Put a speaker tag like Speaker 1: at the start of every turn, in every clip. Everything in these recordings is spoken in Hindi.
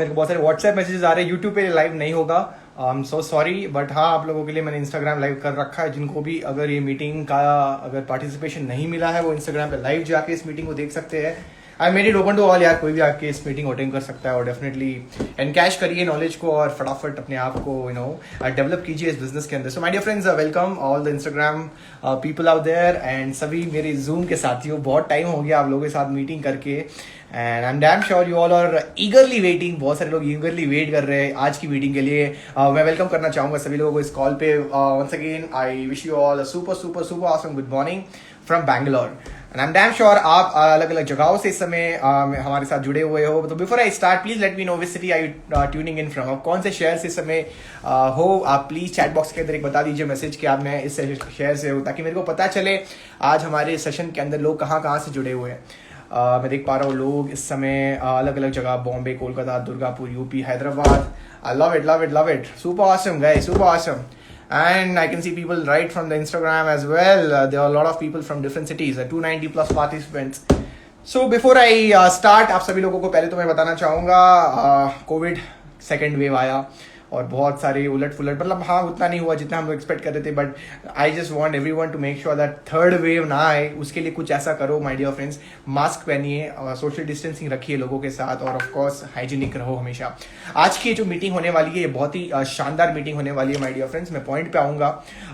Speaker 1: मेरे को बहुत सारे व्हाट्सएप मैसेजेस आ रहे हैं, यूट्यूब पे लाइव नहीं होगा। I am so sorry, but हाँ, आप लोगों के लिए मैंने इंस्टाग्राम लाइव कर रखा है। जिनको भी अगर ये मीटिंग का अगर पार्टिसिपेशन नहीं मिला है, वो इंस्टाग्राम पे लाइव जाके इस मीटिंग को देख सकते हैं। I made it open to all यार, कोई भी आके इस मीटिंग अटेंड कर सकता है और डेफिनेटली एनकैश करिए नॉलेज को और फटाफट अपने आप को डेवलप कीजिए इस बिजनेस के अंदर। So my dear friends, welcome all the Instagram people out there and सभी मेरे जूम के साथियों। बहुत टाइम हो गया आप लोगों के साथ मीटिंग करके and I am damn sure you all are eagerly waiting. बहुत सारे लोग ईगरली वेट कर रहे हैं आज की मीटिंग के लिए। मैं वेलकम करना चाहूंगा सभी लोगों को इस कॉल पे। Once again I wish you all a super super super awesome good morning from Bangalore and I am damn sure आप अलग अलग जगहों से इस समय हमारे साथ जुड़े हुए हो। तो before I start, please let me know which city I tuning in from. आप कौन से शहर से इस समय हो, आप प्लीज चैट बॉक्स के अंदर एक बता दीजिए मैसेज कि आप मैं इस शहर से हूँ, ताकि मेरे को पता चले आज हमारे सेशन के अंदर लोग कहाँ कहाँ से जुड़े हुए हैं। मैं देख पा रहा हूँ लोग इस समय अलग अलग जगह, Bombay, Kolkata, Durgapur, UP, Hyderabad. I love it love it love it, super awesome guys, super awesome. And I can see people right from the Instagram as well. There are a lot of people from different cities, 290 plus participants. So before I start, आप सभी लोगों को पहले तो मैं बताना चाहूँगा कोविड सेकेंड वेव आया और बहुत सारे उलट फुलट, मतलब हाँ उतना नहीं हुआ जितना हम लोग एक्सपेक्ट कर रहे थे, but I just want everyone to make sure that third wave ना आए। उसके लिए कुछ ऐसा करो माय डियर फ्रेंड्स, मास्क पहनिए, सोशल डिस्टेंसिंग रखिए लोगों के साथ और ऑफ कोर्स हाइजीनिक रहो हमेशा। आज की जो मीटिंग होने वाली है ये बहुत ही शानदार मीटिंग होने वाली है माय डियर फ्रेंड्स। मैं पॉइंट पे आऊँगा।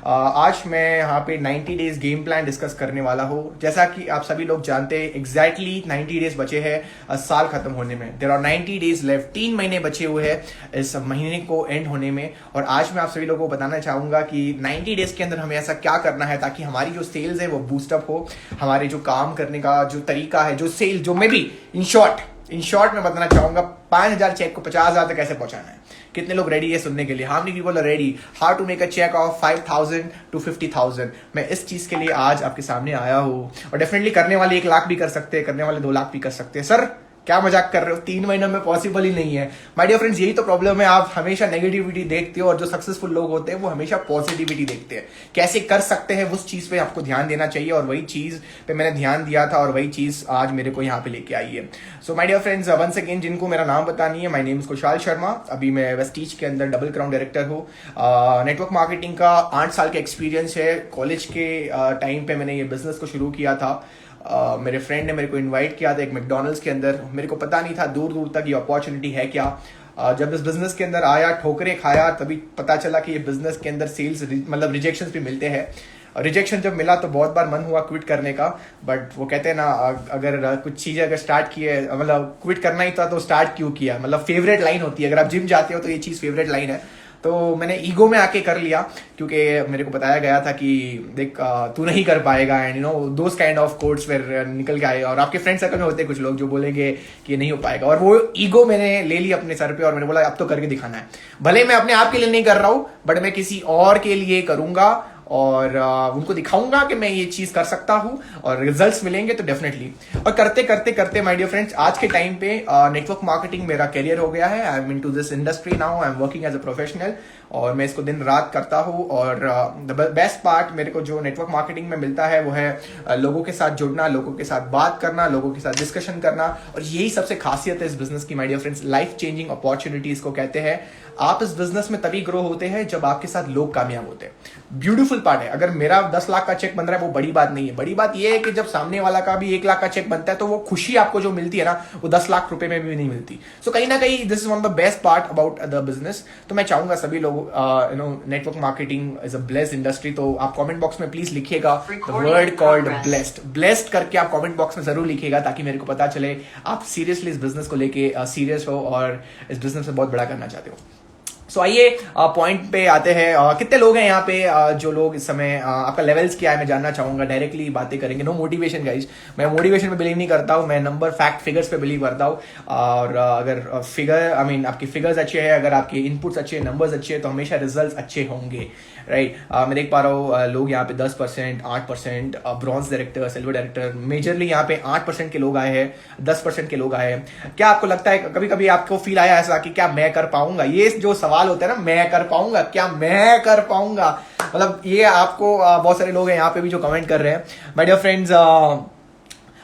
Speaker 1: आज मैं यहाँ पे 90 डेज गेम प्लान डिस्कस करने वाला हूँ। जैसा कि आप सभी लोग जानते हैं, एग्जैक्टली 90 डेज बचे हैं साल खत्म होने में। देयर आर 90 डेज लेफ्ट, 3 महीने बचे हुए हैं इस महीने को एंड होने में। और आज मैं आप सभी लोगों को बताना चाहूंगा कि 90 डेज के अंदर हमें ऐसा क्या करना है ताकि हमारी जो सेल्स है वो बूस्टअप हो, हमारे जो काम करने का जो तरीका है, जो सेल, जो मैं भी इन शॉर्ट मैं बताना चाहूंगा 5,000 चेक को 50,000 तक कैसे पहुंचाना है। कितने लोग रेडी है सुनने के लिए? How many people are ready? How to make a check of 5,000 to 50,000। मैं इस चीज के लिए आज आपके सामने आया हूँ। और डेफिनेटली करने वाले 1 लाख भी कर सकते हैं, करने वाले 2 लाख भी कर सकते हैं। सर क्या मजाक कर रहे हो? 3 महीनों में पॉसिबल ही नहीं है माय डियर फ्रेंड्स। यही तो प्रॉब्लम है, आप हमेशा नेगेटिविटी देखते हो और जो सक्सेसफुल लोग होते हैं वो हमेशा पॉजिटिविटी देखते हैं। कैसे कर सकते हैं उस चीज पे आपको ध्यान देना चाहिए और वही चीज पे मैंने ध्यान दिया था और वही चीज आज मेरे को यहाँ पे लेके आई है। So my dear friends, once again जिनको मेरा नाम पता नहीं है, my name is Kushal Sharma. अभी मैं वेस्टीज के अंदर डबल क्राउन डायरेक्टर हूँ। नेटवर्क मार्केटिंग का 8 साल का एक्सपीरियंस है। कॉलेज के टाइम पे मैंने ये बिजनेस को शुरू किया था। मेरे फ्रेंड ने मेरे को इनवाइट किया था एक मैकडॉनल्ड्स के अंदर। मेरे को पता नहीं था दूर दूर तक ये अपॉर्चुनिटी है क्या। जब इस बिजनेस के अंदर आया, ठोकरे खाया, तभी पता चला कि ये बिजनेस के अंदर सेल्स मतलब रिजेक्शंस भी मिलते हैं। रिजेक्शन जब मिला तो बहुत बार मन हुआ क्विट करने का, बट वो कहते हैं ना, अगर कुछ चीजें अगर स्टार्ट की है, मतलब क्विट करना ही था तो स्टार्ट क्यों किया। मतलब फेवरेट लाइन होती है, अगर आप जिम जाते हो तो ये चीज फेवरेट लाइन है। तो मैंने ईगो में आके कर लिया क्योंकि मेरे को बताया गया था कि देख तू नहीं कर पाएगा and those kind of codes फिर निकल के आए। और आपके फ्रेंड सर्कल में होते हैं कुछ लोग जो बोलेंगे कि नहीं हो पाएगा, और वो ईगो मैंने ले ली अपने सर पे और मैंने बोला अब तो करके दिखाना है। भले मैं अपने आप के लिए नहीं कर रहा हूं, बट मैं किसी और के लिए करूंगा और उनको दिखाऊंगा कि मैं ये चीज कर सकता हूं और रिजल्ट्स मिलेंगे तो डेफिनेटली। और करते करते करते माय डियर फ्रेंड्स, आज के टाइम पे नेटवर्क मार्केटिंग मेरा करियर हो गया है। I am into this industry now, I am working as a professional और मैं इसको दिन रात करता हूँ। और द बेस्ट पार्ट मेरे को जो नेटवर्क मार्केटिंग में मिलता है वो है लोगों के साथ जुड़ना, लोगों के साथ बात करना, लोगों के साथ डिस्कशन करना। और यही सबसे खासियत है इस बिजनेस की my dear friends. Life changing opportunities को कहते हैं। आप इस बिजनेस में तभी ग्रो होते हैं जब आपके साथ लोग कामयाब होते हैं। ब्यूटीफुल पार्ट है, अगर मेरा 10 लाख का चेक बन रहा है वो बड़ी बात नहीं है। बड़ी बात यह है कि जब सामने वाला का भी 1 लाख का चेक बनता है तो वो खुशी आपको जो मिलती है ना, वो 10 लाख रुपए में भी नहीं मिलती। सो कहीं ना कहीं this is one of the best part about the business. तो मैं चाहूंगा सभी लोग network marketing is a blessed industry. तो आप कमेंट बॉक्स में प्लीज लिखिएगा the word called blessed. Blessed करके आप कमेंट बॉक्स में जरूर लिखिएगा ताकि मेरे को पता चले आप सीरियसली इस बिजनेस को लेके सीरियस हो और इस बिजनेस में बहुत बड़ा करना चाहते हो। सो आइए पॉइंट पे आते हैं। कितने लोग हैं यहाँ पे जो लोग इस समय आपका लेवल्स क्या है मैं जानना चाहूंगा। डायरेक्टली बातें करेंगे, नो मोटिवेशन गाइज। मैं मोटिवेशन पे बिलीव नहीं करता हूँ, मैं नंबर फैक्ट फिगर्स पे बिलीव करता हूँ। और अगर फिगर आपकी फिगर्स अच्छे हैं, अगर आपके इनपुट्स अच्छे, नंबर्स अच्छे हैं तो हमेशा रिजल्ट अच्छे होंगे, राइट। मैं देख पा रहा हूँ लोग यहाँ पे 10%, 8%, bronze director, silver director, majorly यहाँ पे 8% के लोग आए हैं, 10% के लोग आए हैं। क्या आपको लगता है, कभी कभी आपको फील आया ऐसा कि क्या मैं कर पाऊंगा? ये जो सवाल होता है ना, मैं कर पाऊंगा, क्या मैं कर पाऊंगा, मतलब ये आपको बहुत सारे लोग हैं यहाँ पे भी जो कमेंट कर रहे हैं। माय डियर फ्रेंड्स,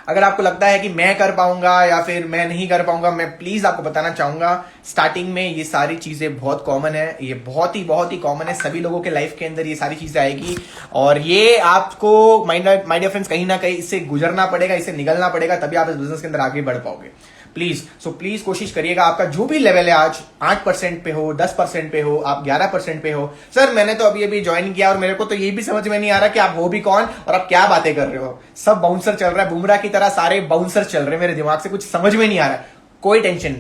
Speaker 1: अगर आपको लगता है कि मैं कर पाऊंगा या फिर मैं नहीं कर पाऊंगा, मैं प्लीज आपको बताना चाहूंगा, स्टार्टिंग में ये सारी चीजें बहुत कॉमन है, ये बहुत ही कॉमन है, सभी लोगों के लाइफ के अंदर ये सारी चीजें आएगी और ये आपको माय डियर फ्रेंड्स कहीं ना कहीं इससे गुजरना पड़ेगा, इससे निकलना पड़ेगा, तभी आप इस बिजनेस के अंदर आगे बढ़ पाओगे। प्लीज कोशिश करिएगा, आपका जो भी लेवल है आज 8% पे हो, 10% पे हो, आप 11% पे हो। सर मैंने तो अभी ज्वाइन किया और मेरे को तो ये भी समझ में नहीं आ रहा कि आप हो भी कौन और आप क्या बातें कर रहे हो। सब बाउंसर चल रहा है, बुमराह की तरह सारे बाउंसर चल रहे हैं, मेरे दिमाग से कुछ समझ में नहीं आ रहा है। कोई टेंशन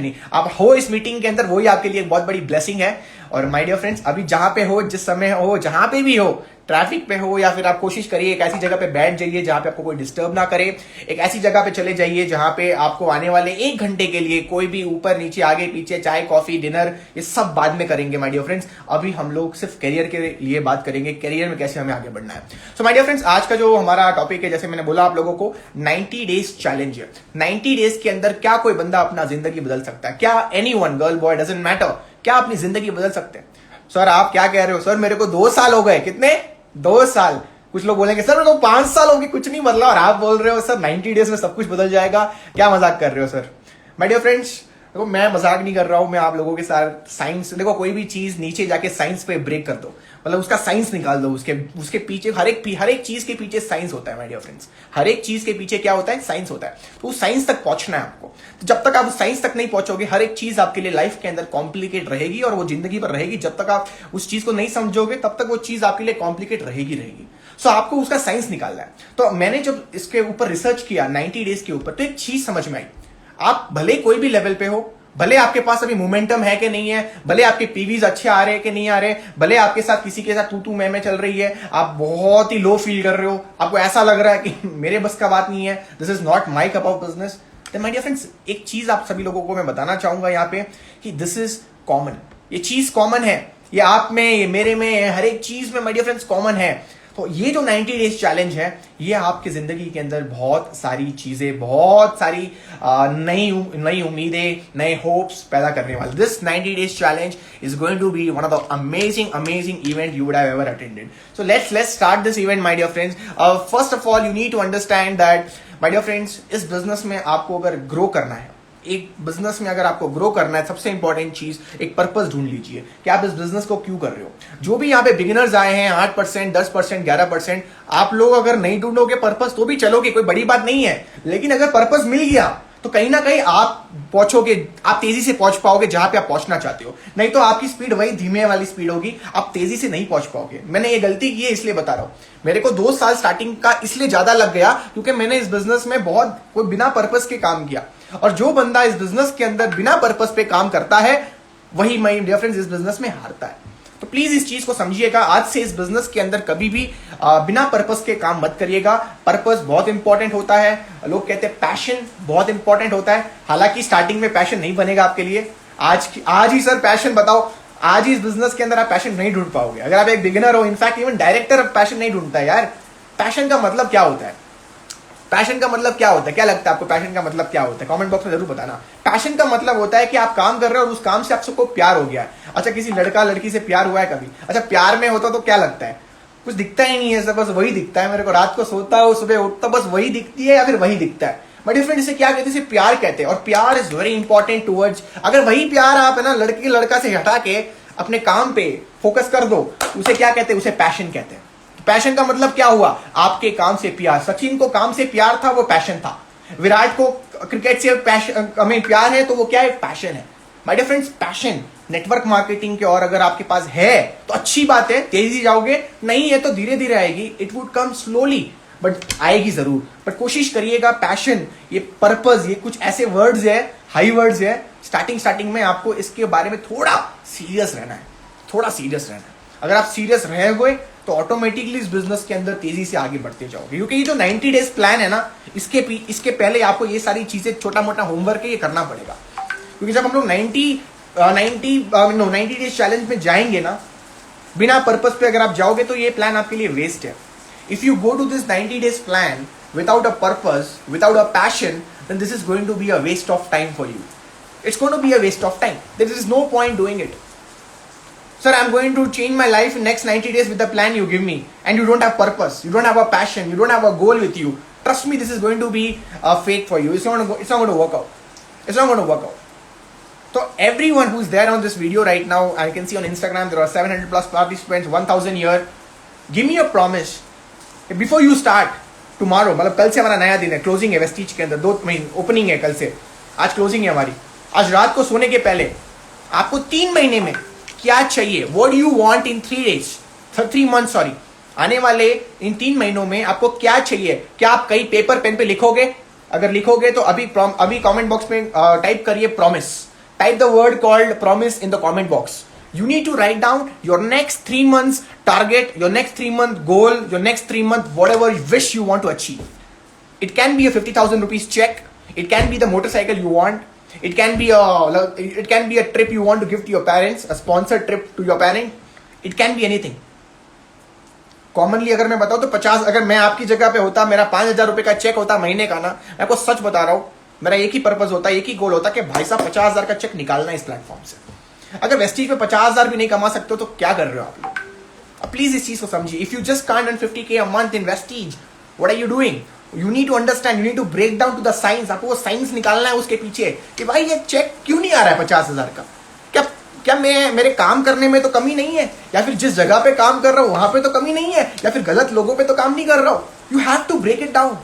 Speaker 1: नहीं, आप हो इस मीटिंग के अंदर, वही आपके लिए एक बहुत बड़ी ब्लेसिंग है। और माय डियर फ्रेंड्स, अभी जहां पे हो, जिस समय हो, जहां पे भी हो, ट्रैफिक पे हो या फिर आप कोशिश करिए एक ऐसी जगह पे बैठ जाइए जहां पे आपको कोई डिस्टर्ब ना करे, एक ऐसी जगह पे चले जाइए जहां पे आपको आने वाले 1 घंटे के लिए कोई भी ऊपर नीचे आगे पीछे चाय कॉफी डिनर ये सब बाद में करेंगे माय डियर फ्रेंड्स। अभी हम लोग सिर्फ करियर के लिए बात करेंगे, करियर में कैसे हमें आगे बढ़ना है। सो माय डियर फ्रेंड्स, आज का जो हमारा टॉपिक है, जैसे मैंने बोला आप लोगों को 90 डेज चैलेंज है। 90 डेज के अंदर क्या कोई बंदा अपना जिंदगी बदल सकता है? क्या anyone, girl boy doesn't matter, क्या अपनी जिंदगी बदल सकते हैं? सर आप क्या कह रहे हो? सर मेरे को 2 साल हो गए। कितने? 2 साल। कुछ लोग बोलेंगे सर मेरे को 5 साल हो गए, कुछ नहीं बदला, और आप बोल रहे हो सर 90 डेज में सब कुछ बदल जाएगा। क्या मजाक कर रहे हो सर? माय डियर फ्रेंड्स, देखो मैं मजाक नहीं कर रहा हूं, मैं आप लोगों के साथ साइंस, देखो कोई भी चीज नीचे जाके साइंस पे ब्रेक कर दो, मतलब उसका साइंस निकाल दो, उसके पीछे हर एक चीज के पीछे साइंस होता है माय डियर फ्रेंड्स। हर एक चीज के पीछे क्या होता है? साइंस होता है। तो उस साइंस तक पहुंचना है आपको। तो जब तक आप उस साइंस तक नहीं पहुंचोगे, हर एक चीज आपके लिए लाइफ के अंदर कॉम्प्लिकेट रहेगी और वो जिंदगी पर रहेगी। जब तक आप उस चीज को नहीं समझोगे तब तक वो चीज आपके लिए कॉम्प्लिकेट रहेगी। सो आपको उसका साइंस निकालना है। तो मैंने जब इसके ऊपर रिसर्च किया 90 डेज के ऊपर, तो एक चीज समझ में आई, आप भले कोई भी लेवल पे हो, भले आपके पास अभी मोमेंटम है कि नहीं है, भले आपके पीवीज अच्छे आ रहे हैं कि नहीं आ रहे, भले आपके साथ किसी के साथ तू मैं चल रही है, आप बहुत ही लो फील कर रहे हो, आपको ऐसा लग रहा है कि मेरे बस का बात नहीं है, this is not my cup of business. तो माय डियर फ्रेंड्स, एक चीज आप सभी लोगों को मैं बताना चाहूंगा यहाँ पे कि दिस इज कॉमन। ये चीज कॉमन है, ये आप में, ये मेरे में, हर एक चीज में माय डियर फ्रेंड्स कॉमन है। तो ये जो 90 डेज चैलेंज है, ये आपकी जिंदगी के अंदर बहुत सारी चीजें, बहुत सारी नई उम्मीदें, नए होप्स पैदा करने वाले। This 90 days challenge is going to be one of the amazing event you would have ever attended. So let's start this event my dear friends. First of all you need to understand that my dear friends, इस बिजनेस में आपको अगर ग्रो करना है, एक बिजनेस में अगर आपको ग्रो करना है, सबसे इंपॉर्टेंट चीज एक पर्पस ढूंढ लीजिए कि आप इस बिजनेस को क्यों कर रहे हो। जो भी यहाँ पे बिगिनर्स आए हैं 8%, 10%, 11%, आप लोग अगर नहीं ढूंढोगे पर्पस तो भी चलोगे, कोई बड़ी बात नहीं है। लेकिन अगर पर्पस मिल गया तो कहीं ना कहीं आप पहुंचोगे, आप तेजी से पहुंच पाओगे जहां पे आप पहुंचना चाहते हो। नहीं तो आपकी स्पीड वही धीमे वाली स्पीड होगी, आप तेजी से नहीं पहुंच पाओगे। मैंने ये गलती की है इसलिए बता रहा हूं। मेरे को 2 साल स्टार्टिंग का इसलिए ज्यादा लग गया क्योंकि मैंने इस बिजनेस में बहुत कोई बिना पर्पस के काम किया। और जो बंदा इस बिजनेस के अंदर बिना पर्पस पे काम करता है, वही माय डियर फ्रेंड्स इस बिजनेस में हारता है। तो प्लीज इस चीज को समझिएगा, आज से इस बिजनेस के अंदर कभी भी बिना पर्पस के काम मत करिएगा। पर्पस बहुत इंपॉर्टेंट होता है, लोग कहते हैं पैशन बहुत इंपॉर्टेंट होता है। हालांकि स्टार्टिंग में पैशन नहीं बनेगा आपके लिए। आज ही सर पैशन बताओ, आज ही इस बिजनेस के अंदर आप पैशन नहीं ढूंढ पाओगे अगर आप एक बिगिनर हो। इनफैक्ट इवन डायरेक्टर पैशन नहीं ढूंढता है यार। पैशन का मतलब क्या होता है? पैशन का मतलब क्या होता है? क्या लगता है आपको पैशन का मतलब क्या होता है? कमेंट बॉक्स में जरूर बताना। पैशन का मतलब होता है कि आप काम कर रहे हो और उस काम से आपको प्यार हो गया है। अच्छा, किसी लड़का लड़की से प्यार हुआ है कभी? अच्छा, प्यार में होता तो क्या लगता है? कुछ दिखता ही नहीं है सर, बस वही दिखता है। मेरे को रात को सोता हो, सुबह उठता, बस वही दिखती है या फिर वही दिखता है। बट डिफरेंट इसे क्या कहते हैं? इसे प्यार कहते हैं। और प्यार इज वेरी इंपॉर्टेंट टूवर्ड्स, अगर वही प्यार आप है ना लड़की लड़का से हटा के अपने काम पे फोकस कर दो, उसे क्या कहते हैं? उसे पैशन कहते हैं। पैशन का मतलब क्या हुआ? आपके काम से प्यार। सचिन को काम से प्यार था, वो पैशन था। विराट को क्रिकेट से प्यार है, तो वो क्या है? पैशन है। My dear friends, passion network marketing के और अगर आपके पास है तो अच्छी बात है, तेजी जाओगे, नहीं है तो धीरे धीरे आएगी। It would come slowly but आएगी जरूर। बट कोशिश करिएगा पैशन, ये पर्पस, ये कुछ ऐसे वर्ड्स है, हाई वर्ड्स है। स्टार्टिंग में आपको इसके बारे में थोड़ा सीरियस रहना है, थोड़ा सीरियस रहना है। अगर आप सीरियस रहोगे तो ऑटोमेटिकली इस बिजनेस के अंदर तेजी से आगे बढ़ते जाओगे। क्योंकि ये जो 90 डेज प्लान है ना, इसके पहले आपको ये सारी चीजें छोटा मोटा होमवर्क है ये करना पड़ेगा। क्योंकि जब हम लोग 90 डेज चैलेंज में जाएंगे ना, बिना पर्पस पे अगर आप जाओगे तो ये प्लान आपके लिए वेस्ट है। If you go to this 90 days plan without a purpose, without a passion, then this is going to be a waste of time for you. It's going to be a waste of time. There is no point doing it. Sir, I'm going to change my life in next 90 days with the plan you give me, and you don't have purpose, you don't have a passion, you don't have a goal with you. Trust me, this is going to be fake for you. It's not going to work out. It's not going to work out. So everyone who's there on this video right now, I can see on Instagram there are 700 plus participants, 1000 here. Give me a promise before you start tomorrow. मतलब कल से हमारा नया दिन है, क्लोजिंग है वेस्टीज के अंदर, 2 महीने ओपनिंग है कल से, आज क्लोजिंग है हमारी. आज रात को सोने के पहले आपको 3 महीने में क्या चाहिए, what do you want in 3 months sorry, आने वाले इन 3 महीनों में आपको क्या चाहिए. क्या आप कई पेपर पेन पे लिखोगे? अगर लिखोगे तो अभी कमेंट बॉक्स में टाइप करिए promise. Type the word called promise in the comment box. You need to write down your next 3 months target, your next 3 month goal, your next 3 month whatever wish you want to achieve. It can be a 50,000 rupees check. It can be the motorcycle you want. It can be a trip you want to give to your parents, a sponsored trip to your parent. It can be anything. Commonly अगर मैं बताऊं तो 50, अगर मैं आपकी जगह पे होता, मेरा 5,000 रुपए का चेक होता महीने का ना, मैं आपको सच बता रहा हूं, मेरा एक ही पर्पज होता, एक ही गोल होता कि भाई साहब 50,000 का चेक निकालना इस प्लेटफॉर्म से. अगर वेस्टीज पे 50,000 भी नहीं कमा सकते हो तो क्या कर रहे हो आप लोग? प्लीज इस चीज को समझिए. If you just can't earn 50K a month in Vestige, what are you doing? You need to understand, you need to break down to the science. आपको वो साइंस निकालना है उसके पीछे कि भाई ये चेक क्यों नहीं आ रहा है 50,000 का. क्या मेरे काम करने में तो कमी नहीं है, या फिर जिस जगह पे काम कर रहा हूं वहां पे तो कमी नहीं है, या फिर गलत लोगों पे तो काम नहीं कर रहा हूं. You have to break it down.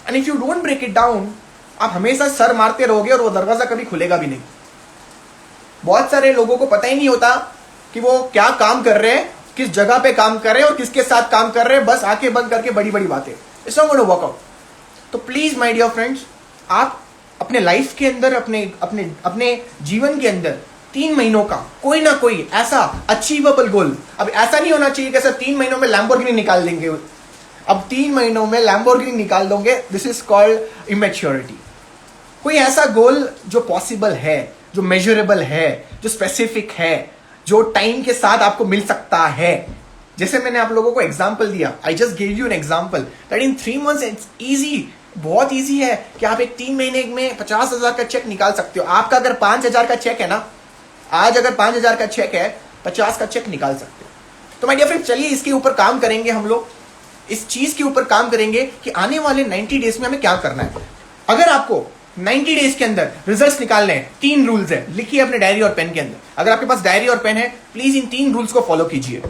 Speaker 1: And if you don't break it down, आप हमेशा सर मारते रहोगे और वो दरवाजा कभी खुलेगा भी नहीं. बहुत सारे लोगों को पता ही नहीं होता कि वो क्या काम कर रहे हैं, किस जगह पे काम कर रहे हैं और किसके साथ काम कर रहे हैं. बस आंखें बंद करके बड़ी बड़ी बातें. It's not going to work out. तो प्लीज माय डियर फ्रेंड्स, आप अपने लाइफ के अंदर, अपने जीवन के अंदर 3 महीनों का कोई ना कोई ऐसा अचीवेबल गोल. अब ऐसा नहीं होना चाहिए कि सर 3 महीनों में लैम्बोर्गिनी निकाल देंगे. अब 3 महीनों में लैम्बोर्गिनी निकाल दोगे, दिस इज कॉल्ड इमेच्योरिटी. कोई ऐसा गोल जो पॉसिबल है, जो मेजरेबल है, जो स्पेसिफिक है, जो टाइम के साथ आपको मिल सकता है. जैसे मैंने आप लोगों को एग्जांपल दिया, I just give you an example that in 3 months it's easy. बहुत इजी है कि आप एक 3 महीने में 50,000 का चेक निकाल सकते हो. आपका अगर 5,000 का चेक है ना, आज अगर 5,000 का चेक है, 50 का चेक निकाल सकते हो. तो माय डियर फ्रेंड, चलिए इसके ऊपर काम करेंगे. हम लोग इस चीज के ऊपर काम करेंगे कि आने वाले 90 डेज में हमें क्या करना है. अगर आपको 90 डेज के अंदर रिजल्ट्स निकालने हैं, 3 रूल्स है, लिखिए अपने डायरी और पेन के अंदर. अगर आपके पास डायरी और पेन है, प्लीज इन 3 रूल्स को फॉलो कीजिए.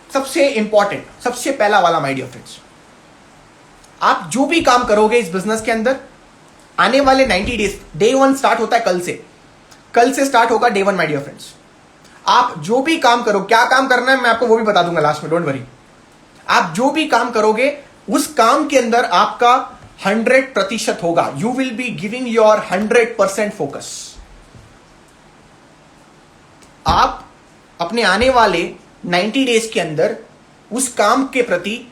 Speaker 1: सबसे इंपॉर्टेंट, सबसे पहला वाला माय डियर फ्रेंड्स, आप जो भी काम करोगे इस बिजनेस के अंदर, आने वाले 90 डेज, डे 1 स्टार्ट होता है कल से स्टार्ट होगा डे 1 माय डियर फ्रेंड्स. आप जो भी काम करो, क्या काम करना है मैं आपको वो भी बता दूंगा लास्ट में, डोंट वरी. आप जो भी काम करोगे उस काम के अंदर आपका 100% होगा. You will be giving your 100% focus. आप अपने आने वाले 90 डेज के अंदर उस काम के प्रति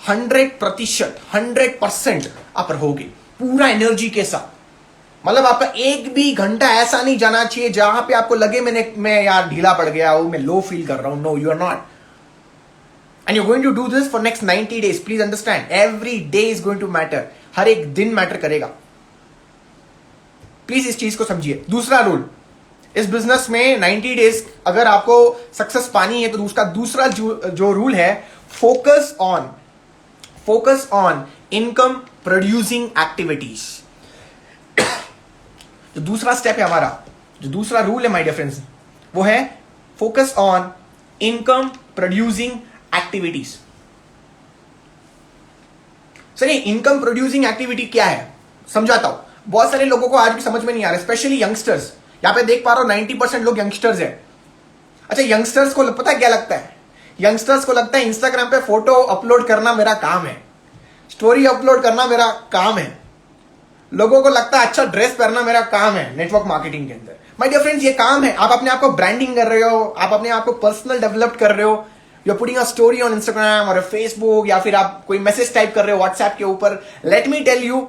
Speaker 1: 100% आप रहोगे, पूरा एनर्जी के साथ. मतलब आपका एक भी घंटा ऐसा नहीं जाना चाहिए जहां पे आपको लगे मैं यार ढीला पड़ गया हूं, मैं लो फील कर रहा हूं. No, you are not. And you going to do this for next 90 days. Please understand, every day is going to matter. हर एक दिन मैटर करेगा. प्लीज इस चीज को समझिए. दूसरा रूल इस बिजनेस में 90 डेज अगर आपको सक्सेस पानी है तो उसका दूसरा जो रूल है, focus on income producing activities. जो दूसरा स्टेप है हमारा, जो दूसरा रूल है माय डियर फ्रेंड्स, वो है focus on income producing activities. Sir ये इनकम प्रोड्यूसिंग एक्टिविटी क्या है समझाता हूं. बहुत सारे लोगों को आज भी समझ में नहीं आ रहा, स्पेशली यंगस्टर्स. यहां पे देख पा रहा हूं 90% लोग यंगस्टर्स हैं. अच्छा, यंगस्टर्स को पता है क्या लगता है? यंगस्टर्स को लगता है इंस्टाग्राम पे फोटो अपलोड करना मेरा काम है, स्टोरी अपलोड करना मेरा काम है. लोगों को लगता है अच्छा ड्रेस पहनना मेरा काम है नेटवर्क मार्केटिंग के अंदर. माय डियर फ्रेंड्स, ये काम है. आप अपने आप को ब्रांडिंग कर रहे हो, आप अपने आप को पर्सनल डेवलप कर रहे हो. You are putting a story on Instagram और फेसबुक, या फिर आप कोई मैसेज टाइप कर रहे हो व्हाट्सएप के ऊपर. Let me tell you,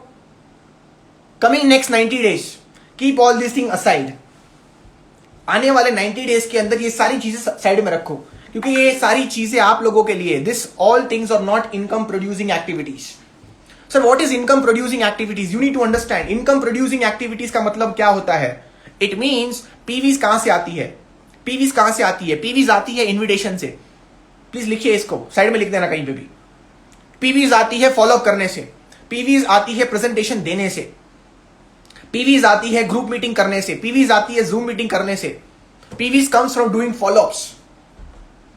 Speaker 1: coming next 90 days, keep all this thing aside. आने वाले 90 डेज के अंदर ये सारी चीजें साइड में रखो, क्योंकि ये सारी चीजें आप लोगों के लिए, this all things are not income producing activities. Sir what is income producing activities? You need to understand. Income producing activities का मतलब क्या होता है? इट मीन्स पीवीज कहां से आती है? पीवीज आती है इन्विटेशन से. प्लीज लिखिए इसको, साइड में लिख देना कहीं पे भी. पीवीज आती है फॉलोअप करने से, पीवीज आती है प्रेजेंटेशन देने से, पीवीज आती है ग्रुप मीटिंग करने से, पीवीज आती है जूम मीटिंग करने से, PVs comes from doing followups,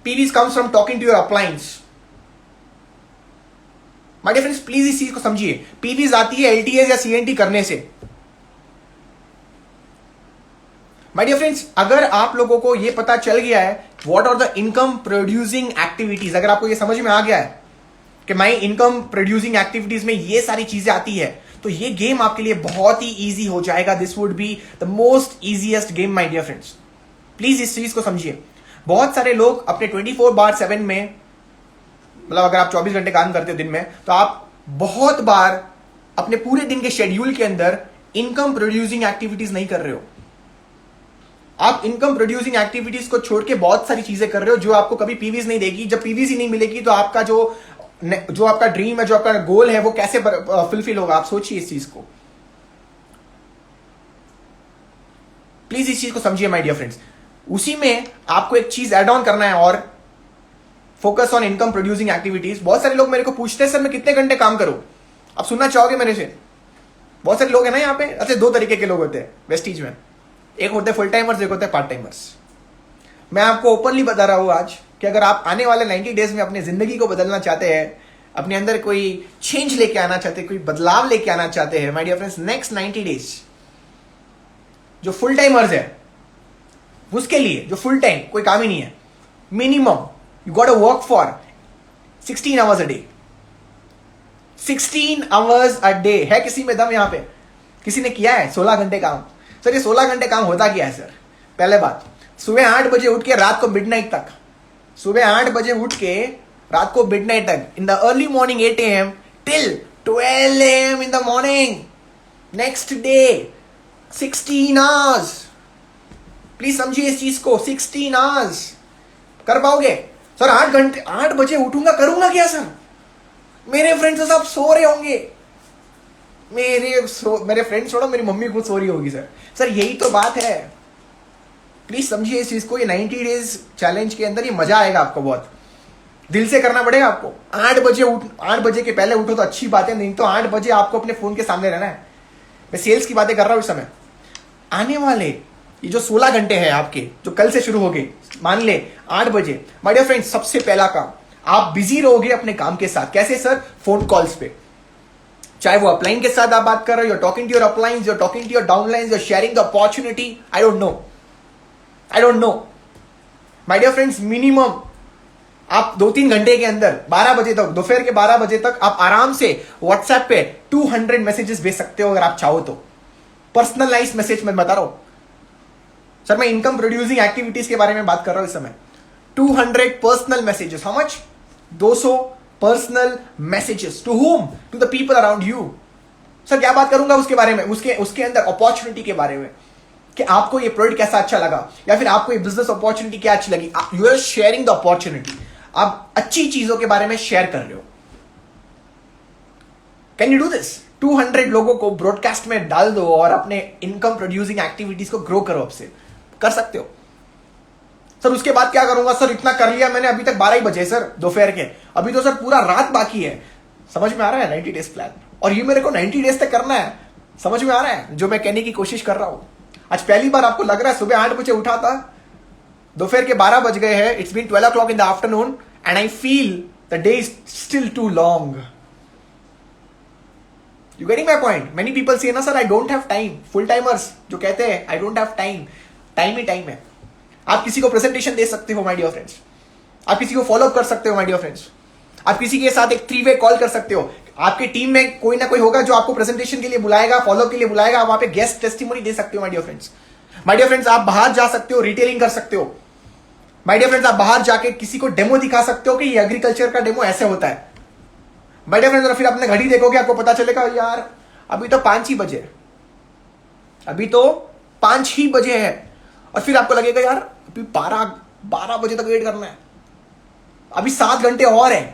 Speaker 1: PVs comes from talking to your uplines. My dear friends, please इस चीज को समझिए। पीवीज आती है एलटीएस या सीएनटी करने से। माय डियर फ्रेंड्स, अगर आप लोगों को यह पता चल गया है what are the income producing activities, अगर आपको यह समझ में आ गया है कि माई इनकम प्रोड्यूसिंग एक्टिविटीज में ये सारी चीजें आती है, तो ये गेम आपके लिए बहुत ही इजी हो जाएगा। This would be the most easiest game my dear friends. Please इस चीज को समझिए। बहुत सारे लोग अपने 24/7 में, मतलब अगर आप 24 घंटे काम करते हो दिन में, तो आप बहुत बार अपने पूरे दिन के शेड्यूल के अंदर इनकम प्रोड्यूसिंग एक्टिविटीज नहीं कर रहे हो। आप इनकम प्रोड्यूसिंग एक्टिविटीज को छोड़ के बहुत सारी चीजें कर रहे हो जो आपको कभी पीवीज नहीं देगी। जब पीवीज ही नहीं मिलेगी तो आपका जो आपका ड्रीम है, जो आपका गोल है, वो कैसे फुलफिल होगा? आप सोचिए इस चीज को। प्लीज इस चीज को समझिए माय डियर फ्रेंड्स। उसी में आपको एक चीज एड ऑन करना है और focus on income producing activities. बहुत सारे लोग मेरे को पूछते हैं सर मैं कितने घंटे काम करूं? आप सुनना चाहोगे मेरे से? बहुत सारे लोग हैं ना यहाँ पे। अच्छा, दो तरीके के लोग होते हैं वेस्टीज में, एक होते हैं फुल टाइमर्स, एक होते हैं पार्ट टाइमर्स। मैं आपको ओपनली बता रहा हूं आज कि अगर आप आने वाले 90 डेज में अपनी जिंदगी को बदलना चाहते हैं, अपने अंदर कोई चेंज लेके आना चाहते हैं, कोई बदलाव लेके आना चाहते हैं, my dear friends, next 90 days जो फुल टाइमर्स है उसके लिए, जो फुल टाइम कोई काम ही नहीं है, minimum you got to work for 16 hours a day. 16 hours a day. है किसी में दम? यहां पे किसी ने किया है 16 घंटे काम? सर ये 16 घंटे काम होता क्या है सर? पहले बात, सुबह 8 बजे उठ के रात को मिडनाइट तक, सुबह 8 बजे उठ के रात को मिडनाइट तक, in the early morning 8 AM till 12 AM in the morning, next day 16 hours. Please समझिए इस चीज को, 16 आवर्स कर पाओगे? सर 8 घंटे, 8 बजे उठूंगा, करूंगा क्या सर? मेरे फ्रेंड्स सब सो रहे होंगे, मेरे फ्रेंड्स छोड़ो, मेरी मम्मी खुद सो रही होगी सर। सर यही तो बात है। प्लीज समझिए इस चीज को। ये 90 डेज चैलेंज के अंदर ये मजा आएगा आपको, बहुत दिल से करना पड़ेगा आपको। 8 बजे के पहले उठो तो अच्छी बात है, नहीं तो 8 बजे आपको अपने फोन के सामने रहना है। मैं सेल्स की बातें कर रहा हूं इस समय। आने वाले ये जो 16 घंटे हैं आपके, जो कल से शुरू हो गए, मान ले 8 बजे, माय डियर फ्रेंड्स, सबसे पहला काम, आप बिजी रहोगे अपने काम के साथ। कैसे सर? फोन कॉल्स पे, चाहे वो अपलाइन के साथ आप बात कर रहे हो, you're talking to your uplines, you're talking to your downlines, you're sharing the opportunity, I don't know my dear friends। Minimum आप 2-3 घंटे के अंदर 12 बजे तक, दोपहर के 12 बजे तक आप आराम से व्हाट्सएप पे 200 मैसेजेस भेज सकते हो अगर आप चाहो तो। पर्सनलाइज्ड मैसेज मैं बता रहा हूं सर, मैं इनकम प्रोड्यूसिंग एक्टिविटीज के बारे में बात कर रहा हूं इस समय। 200 personal messages. How much? 200 personal messages. To whom? To the people around you. Sir क्या बात करूंगा उसके बारे में? उसके अंदर अपॉर्चुनिटी के बारे में, कि आपको ये प्रोडक्ट कैसा अच्छा लगा, या फिर आपको ये बिजनेस अपॉर्चुनिटी क्या अच्छी लगी। You are sharing the opportunity. आप अच्छी चीजों के बारे में शेयर कर रहे हो। Can you do this? 200 लोगों को ब्रॉडकास्ट में डाल दो और अपने इनकम प्रोड्यूसिंग एक्टिविटीज को ग्रो करो। आपसे कर सकते हो। सर उसके बाद क्या करूंगा? सर इतना कर लिया मैंने, अभी तक 12 ही बजे सर दोपहर के, अभी तो सर पूरा रात बाकी है। समझ में आ रहा है 90 डेज प्लान? और ये मेरे को 90 डेज तक करना है। समझ में आ रहा है जो मैं कहने की कोशिश कर रहा हूं? आज पहली बार आपको लग रहा है सुबह 8 बजे उठा था, दोपहर के 12 बज गए हैं, it's been 12 o'clock in the afternoon and I feel the day is still too long. You getting my point? Many people से ना sir I don't have time. Full timers जो कहते हैं I don't have time, time ही टाइम है। आप किसी को प्रेजेंटेशन दे सकते हो माय डियर फ्रेंड्स, आप किसी को फॉलो कर सकते हो माय डियर फ्रेंड्स, आप किसी के साथ एक 3-way कॉल कर सकते हो। आपके टीम में कोई ना कोई होगा जो आपको प्रेजेंटेशन के लिए बुलाएगा, फॉलो के लिए बुलाएगा, आप वहां पे गेस्ट टेस्टिमोनी दे सकते हो my dear friends. My dear friends, आप बाहर जा सकते हो, रिटेलिंग कर सकते हो। माय डियर फ्रेंड्स, आप बाहर जाके किसी को डेमो दिखा सकते हो कि ये एग्रीकल्चर का डेमो ऐसे होता है। माय डियर फ्रेंड्स, फिर अपने घड़ी देखोगे, आपको पता चलेगा यार अभी तो 5 ही बजे, अभी तो 5 ही बजे है, और फिर आपको लगेगा यार अभी 12 बजे तक वेट करना है, अभी 7 घंटे और है।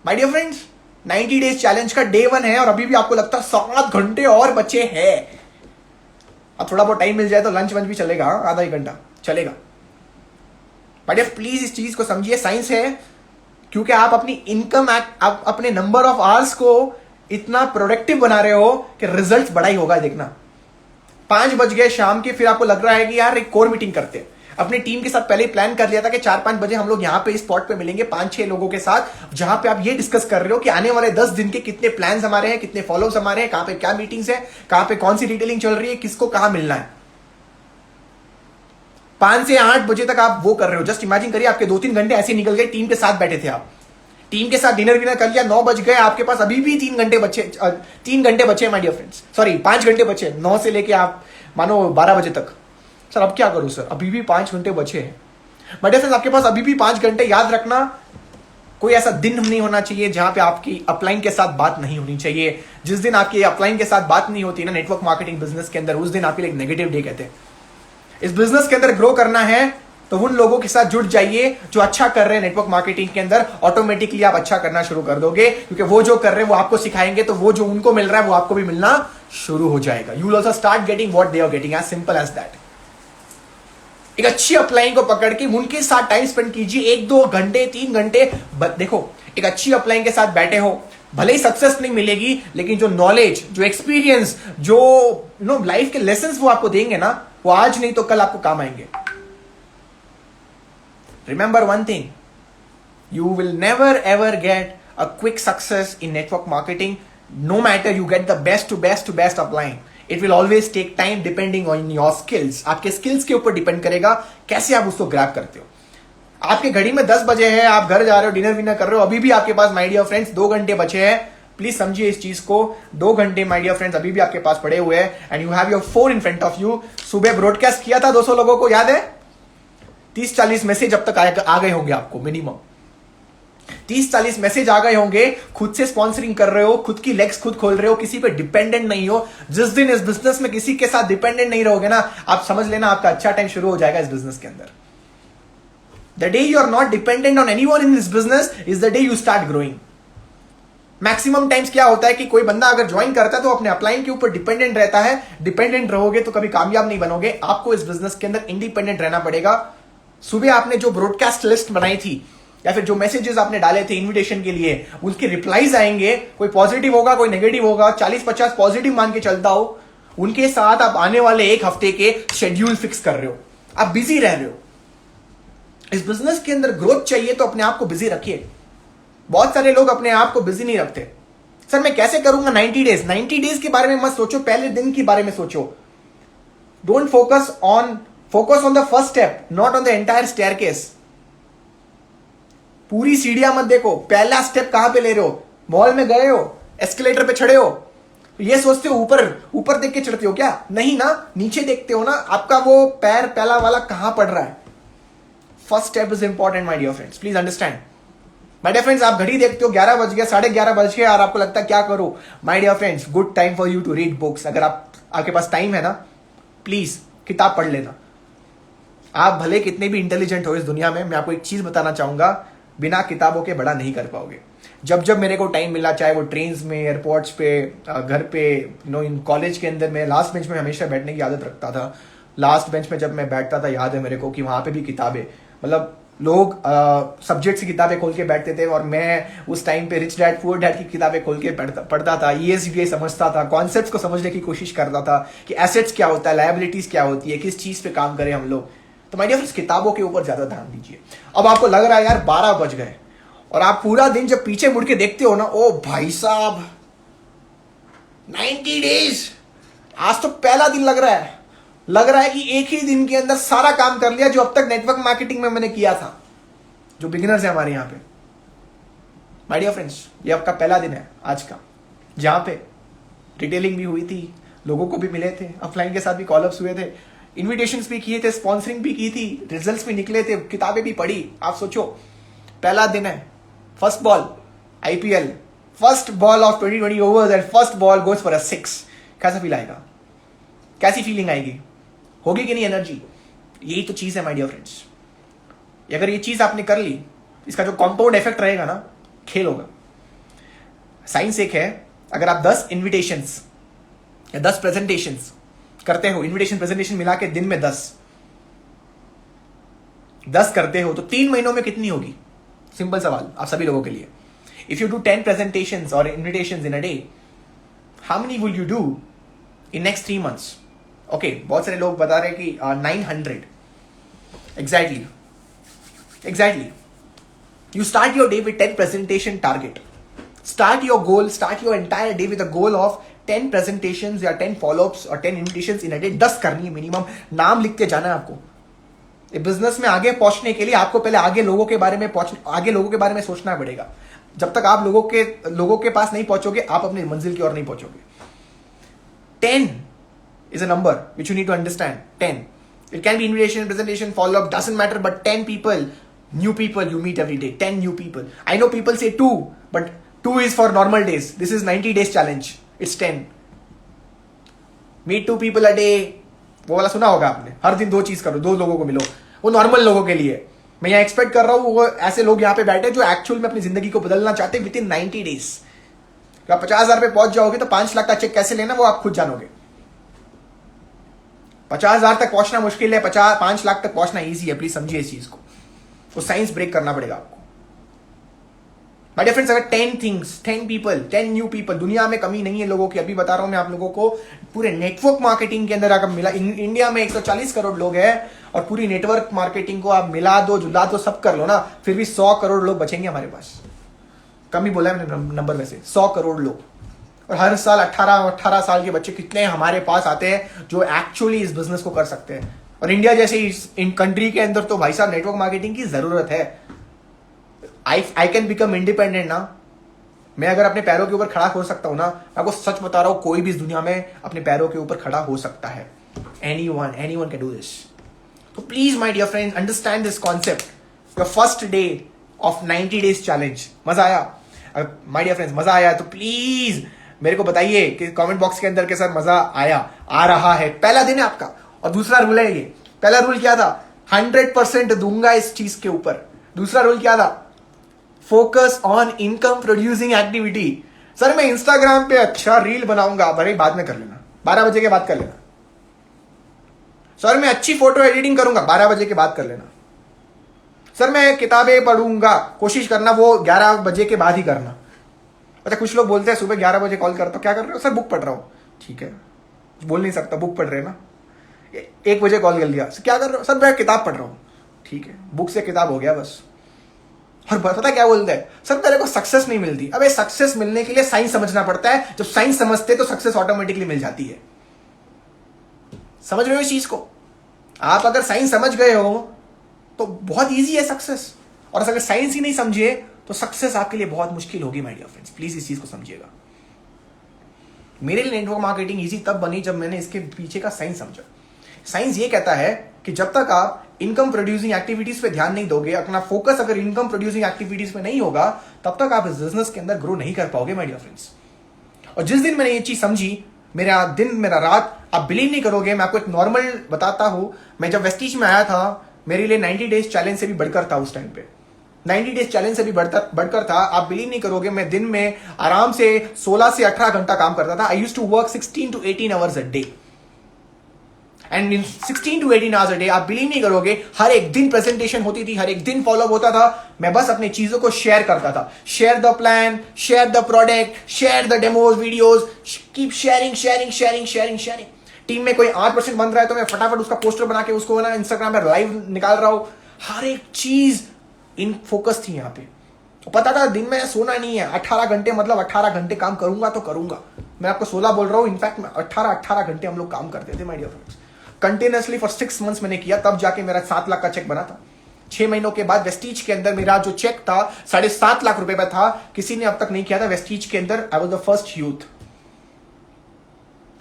Speaker 1: My dear friends, 90 days challenge का डे 1 है और अभी भी आपको लगता है 7 घंटे और बचे हैं। अब थोड़ा बहुत टाइम मिल जाए तो लंच वंच भी चलेगा, आधा 1 घंटा चलेगा। माय डियर प्लीज इस चीज को समझिए, साइंस है क्योंकि आप अपनी इनकम, आप अपने नंबर ऑफ आवर्स को इतना प्रोडक्टिव बना रहे हो कि रिजल्ट बड़ा ही होगा। देखना 5 बज गए शाम के, फिर आपको लग रहा है कि यार एक कोर मीटिंग करते हैं। अपनी टीम के साथ पहले ही प्लान कर लिया था कि 4-5 बजे हम लोग यहां पे इस स्पॉट पे मिलेंगे 5-6 लोगों के साथ, जहां पे आप ये डिस्कस कर रहे हो कि आने वाले 10 दिन के कितने प्लान्स हमारे हैं, कितने फॉलोअप्स हमारे हैं, कहां पे क्या मीटिंग्स है, कहां पे कौन सी डिटेलिंग चल रही है, किसको कहां मिलना है। 5 से 8 बजे तक आप वो कर रहे हो। जस्ट इमेजिन करिए आपके 2-3 घंटे ऐसे निकल गए, टीम के साथ बैठे थे आप, टीम के साथ डिनर विनर कर लिया, 9 बज गए, आपके पास अभी भी 3 घंटे बचे, 3 घंटे बचे माय डियर फ्रेंड्स, सॉरी 5 घंटे बचे, 9 से लेके आप मानो 12 बजे तक। सर अब क्या करूं सर, अभी भी 5 घंटे बचे हैं। माय डियर फ्रेंड्स, आपके पास अभी भी 5 घंटे। याद रखना, कोई ऐसा दिन नहीं होना चाहिए जहां पे आपकी अपलाइन के साथ बात नहीं होनी चाहिए। जिस दिन आपकी अपलाइन के साथ बात नहीं होती ना नेटवर्क मार्केटिंग बिजनेस के अंदर, उस दिन आपके लिए एक नेगेटिव डे कहते हैं। इस बिजनेस के अंदर ग्रो करना है तो उन लोगों के साथ जुड़ जाइए जो अच्छा कर रहे हैं नेटवर्क मार्केटिंग के अंदर। ऑटोमेटिकली आप अच्छा करना शुरू कर दोगे, क्योंकि वो जो कर रहे हैं वो आपको सिखाएंगे, तो वो जो उनको मिल रहा है वो आपको भी मिलना शुरू हो जाएगा। You will also start getting what they are getting, as simple as that. एक अच्छी अपलाइन को पकड़ के उनके साथ टाइम स्पेंड कीजिए, 1-2 घंटे 3 घंटे। देखो, एक अच्छी अपलाइन के साथ बैठे हो, भले ही सक्सेस नहीं मिलेगी, लेकिन जो नॉलेज, जो एक्सपीरियंस, जो लाइफ के लेसन वो आपको देंगे ना, वो आज नहीं तो कल आपको काम आएंगे। Remember one thing, you will never ever get a quick success in network marketing, no matter you get the best to best upline. It will always take time depending on your skills. आपके skills के ऊपर डिपेंड करेगा कैसे आप उसको ग्रैब करते हो। आपके घड़ी में 10 बजे है, आप घर जा रहे हो, डिनर विनर कर रहे हो, अभी भी आपके पास माय डियर फ्रेंड्स 2 घंटे बचे हैं। प्लीज समझिए इस चीज को, 2 घंटे माय डियर फ्रेंड्स अभी भी आपके पास पड़े हुए हैं, and you have your phone in front of you. सुबह ब्रॉडकास्ट किया था 200 लोगों को, याद है? 30-40 मैसेज अब तक आ गए होंगे आपको, मिनिमम 30-40 मैसेज आ गए होंगे। खुद से स्पॉन्सरिंग कर रहे हो, खुद की लेग्स खुद खोल रहे हो, किसी पे डिपेंडेंट नहीं हो। जिस दिन इस बिजनेस में किसी के साथ डिपेंडेंट नहीं रहोगे ना, आप समझ लेना आपका अच्छा टाइम शुरू हो जाएगा इस बिजनेस के अंदर। The day you are not dependent on anyone in this business is the day you start growing. Maximum times क्या होता है कि कोई बंदा अगर ज्वाइन करता है तो अपने अपलाइन के ऊपर डिपेंडेंट रहता है। डिपेंडेंट रहोगे तो कभी कामयाब नहीं बनोगे। आपको इस बिजनेस के अंदर इंडिपेंडेंट रहना पड़ेगा। सुबह आपने जो ब्रॉडकास्ट लिस्ट बनाई थी या फिर जो मैसेजेस आपने डाले थे इनविटेशन के लिए, उसके रिप्लाईज आएंगे, कोई पॉजिटिव होगा कोई नेगेटिव होगा। 40-50 पॉजिटिव मान के चलता हो, उनके साथ आप आने वाले 1 हफ्ते के शेड्यूल फिक्स कर रहे हो, आप बिजी रह रहे हो। इस बिजनेस के अंदर ग्रोथ चाहिए तो अपने आप को बिजी रखिए। बहुत सारे लोग अपने आप को बिजी नहीं रखते। सर मैं कैसे करूंगा 90 डेज? 90 डेज के बारे में मत सोचो, पहले दिन के बारे में सोचो। Don't focus on the first step, not on the entire staircase. पूरी सीढ़ियां मत देखो, पहला स्टेप कहां पे ले रहे हो। मॉल में गए हो, एस्केलेटर पे चढ़े हो, ये सोचते हो ऊपर देख के चढ़ते हो क्या? नहीं ना, नीचे देखते हो ना, आपका वो पैर पहला वाला कहां पड़ रहा है। First step is important my dear friends, please understand. My dear friends, आप घड़ी देखते हो 11 बज गया, 11:30 बज गया और आपको लगता है क्या करूं। My dear friends, good time for you to read books. अगर आपके पास टाइम है ना, प्लीज किताब पढ़ लेना। आप भले कितने भी इंटेलिजेंट हो इस दुनिया में, मैं आपको एक चीज बताना चाहूंगा, बिना किताबों के बड़ा नहीं कर पाओगे। जब मेरे को टाइम मिला, चाहे वो ट्रेन में, एयरपोर्ट्स पे, घर पे, इन कॉलेज के अंदर, मैं लास्ट बेंच में हमेशा बैठने की आदत रखता था। लास्ट बेंच में जब मैं बैठता था, याद है मेरे को कि वहां पे भी किताबें, मतलब लोग सब्जेक्ट की किताबें खोल के बैठते थे और मैं उस टाइम पे रिच डैड पुअर डैड की किताबें खोल के पढ़ता था। ESBI समझता था, कॉन्सेप्ट्स को समझने की कोशिश करता था कि एसेट्स क्या होता है, लायबिलिटीज क्या होती है, किस चीज पे काम करें हम लोग। तो माय डियर फ्रेंड्स, किताबों के ऊपर ज्यादा ध्यान दीजिए। अब आपको लग रहा है यार 12 बज गए, और आप पूरा दिन जब पीछे मुड़ के देखते हो ना, ओ भाई साहब 90 डेज, आज तो पहला दिन लग रहा है कि एक ही दिन के अंदर सारा काम कर लिया जो अब तक नेटवर्क मार्केटिंग में मैंने किया था। जो बिगिनर्स है हमारे यहाँ पे, माय डियर फ्रेंड्स, ये आपका पहला दिन है आज का, जहां पे रिटेलिंग भी हुई थी, लोगों को भी मिले थे, ऑफलाइन के साथ भी कॉलअप्स हुए थे, इन्विटेशंस भी किए थे, स्पॉन्सरिंग भी की थी, रिजल्ट्स भी निकले थे, किताबें भी पढ़ी। आप सोचो पहला दिन है, first ball IPL, first ball of 2020 overs and first ball goes for a 6। कैसा फील आएगा, कैसी फीलिंग आएगी, होगी कि नहीं एनर्जी? यही तो चीज है माय डियर फ्रेंड्स। अगर ये चीज आपने कर ली, इसका जो कंपाउंड इफेक्ट रहेगा ना, खेल होगा। साइंस एक है, अगर आप 10 इन्विटेशंस या 10 प्रेजेंटेशंस करते हो, इन्विटेशन प्रेजेंटेशन मिला के दिन में 10 करते हो, तो 3 महीनों में कितनी होगी? सिंपल सवाल आप सभी लोगों के लिए. If you do 10 presentations or invitations in a day, how many will you do in next 3 months? Okay, बहुत सारे लोग बता रहे हैं कि 900. Exactly. You start your day with 10 presentation target. Start your entire day with a goal of 10 presentations या 10 follow-ups और 10 invitations in a day. 10 करनी है मिनिमम. नाम लिखते जाना है आपको. बिजनेस में आगे पहुंचने के लिए आपको पहले आगे लोगों के बारे में सोचना पड़ेगा. जब तक आप लोगों के पास नहीं पहुंचोगे, आप अपनी मंजिल की ओर नहीं पहुंचोगे. 10 is a number which you need to understand. 10. It can be invitation, presentation, follow-up, doesn't matter, but 10 people, new people you meet every day. 10 new people. I know people say 2, but 2 is for normal days. This is 90 days challenge. It's 10. Meet 2 people a day. वो वाला सुना होगा आपने. हर दिन 2 चीज करो, 2 लोगों को मिलो. वो नॉर्मल लोगों के लिए. मैं यहाँ एक्सपेक्ट कर रहा हूँ वो ऐसे लोग यहाँ पे बैठे जो एक्चुअल में अपनी जिंदगी को बदलना चाहते हैं विद इन 90 डेज. आप 50,000 पे पहुंच जाओगे तो 5 लाख का चेक कैसे लेना वो आप खुद जानोगे. 50,000 तक पहुंचना मुश्किल है, 5 लाख तक पहुंचना ईजी है. प्लीज समझिए इस चीज को. वो साइंस ब्रेक करना पड़ेगा आपको. माय डियर फ्रेंड्स, अगर 10 थिंग्स, 10 पीपल, 10 न्यू पीपल, दुनिया में कमी नहीं है लोगों की. अभी बता रहा हूं मैं आप लोगों को, पूरे नेटवर्क मार्केटिंग के अंदर अगर मिला, इंडिया में 140 करोड़ लोग हैं और पूरी नेटवर्क मार्केटिंग को आप मिला दो, जुला दो, सब कर लो ना, फिर भी 100 करोड़ लोग बचेंगे हमारे पास. कम ही बोला है मैंने नंबर में से. 100 करोड़ लोग. और हर साल 18 साल के बच्चे कितने हमारे पास आते हैं जो एक्चुअली इस बिजनेस को कर सकते हैं. और इंडिया जैसे इन कंट्री के अंदर तो भाई साहब नेटवर्क मार्केटिंग की जरूरत है. आई कैन बिकम इंडिपेंडेंट ना. मैं अगर अपने पैरों के ऊपर खड़ा हो सकता हूं ना, मैं आपको सच बता रहा हूं, कोई भी इस दुनिया में अपने पैरों के ऊपर खड़ा हो सकता है. Anyone can do this. तो please my dear friends, understand this concept. Your first day of 90 days challenge. मजा आया? माय डियर फ्रेंड्स, मजा आया तो प्लीज मेरे को बताइए कि कमेंट बॉक्स के अंदर के साथ मजा आया, आ रहा है. पहला दिन है आपका. और दूसरा रूल है ये. पहला रूल क्या था? 100% दूंगा इस चीज के ऊपर. दूसरा रूल क्या था? Focus on income producing activity. Sir मैं इंस्टाग्राम पे अच्छा रील बनाऊंगा, भाई बाद में कर लेना, 12 बजे के बाद कर लेना. सर मैं अच्छी फोटो एडिटिंग करूंगा, 12 बजे के बाद कर लेना. सर मैं किताबें पढ़ूंगा, कोशिश करना वो 11 बजे के बाद ही करना. अच्छा, कुछ लोग बोलते हैं सुबह 11 बजे कॉल करता हूं, क्या कर रहे हो? सर बुक पढ़ रहा हूं. ठीक है, बोल नहीं सकता, बुक पढ़ रहे हैं ना. 1 बजे कॉल कर लिया, क्या कर रहे हो? सर मैं किताब पढ़ रहा हूं. ठीक है, बुक से किताब हो गया बस. और पता क्या बोलते हैं? सर मेरे को सक्सेस नहीं मिलती. अबे सक्सेस मिलने के लिए साइंस समझना पड़ता है. जब साइंस समझते तो सक्सेस ऑटोमेटिकली मिल जाती है. समझ रहे हो इस चीज को? आप अगर साइंस समझ गए हो तो बहुत इजी है सक्सेस. और अगर साइंस ही नहीं समझिए तो सक्सेस आपके लिए बहुत मुश्किल होगी. माय डियर फ्रेंड्स, प्लीज इस चीज को समझिएगा. मेरे लिए नेटवर्क मार्केटिंग इजी तब बनी जब मैंने इसके पीछे का साइंस समझा. साइंस ये कहता है कि जब तक आप इनकम प्रोड्यूसिंग एक्टिविटीज पे ध्यान नहीं दोगे, अपना फोकस अगर इनकम प्रोड्यूसिंग एक्टिविटीज पे नहीं होगा, तब तक आप इस बिजनेस के अंदर ग्रो नहीं कर पाओगे माय डियर फ्रेंड्स. और जिस दिन मैंने ये चीज समझी, मेरा दिन मेरा रात, आप बिलीव नहीं करोगे. मैं आपको एक नॉर्मल बताता हूं. मैं जब वेस्टीज में आया था, मेरे लिए 90 डेज चैलेंज से भी बढ़कर था उस टाइम पे. 90 डेज चैलेंज से भी बढ़कर था. आप बिलीव नहीं करोगे, मैं दिन में आराम से 16 से 18 घंटा काम करता था. I used to work 16 to 18 hours a day. And in 16 to 18 hours a day, आप बिलीव नहीं करोगे, हर एक दिन प्रेजेंटेशन होती थी, हर एक दिन फॉलोअप होता था. मैं बस अपनी चीजों को शेयर करता था. Share the plan, share the product, share the demos, videos, keep sharing. Team में कोई 8% बन रहा है तो मैं फटाफट उसका पोस्टर बना के उसको ना इंस्टाग्राम पर लाइव निकाल रहा हूं. हर एक चीज इन फोकस थी यहाँ पे. पता था दिन में सोना नहीं है. 18 घंटे मतलब 18 घंटे काम करूंगा तो करूंगा. मैं आपको 16 बोल रहा हूं, इनफैक्ट 18 घंटे हम लोग काम करते थे my dear friends. Continuously for 6 months मैंने किया, तब जाके मेरा 7 लाख का चेक बना था. 6 महीनों के बाद वेस्टीज के अंदर मेरा जो चेक था 7.5 लाख रुपए का था. किसी ने अब तक नहीं किया था वेस्टीज के अंदर. I was the first youth.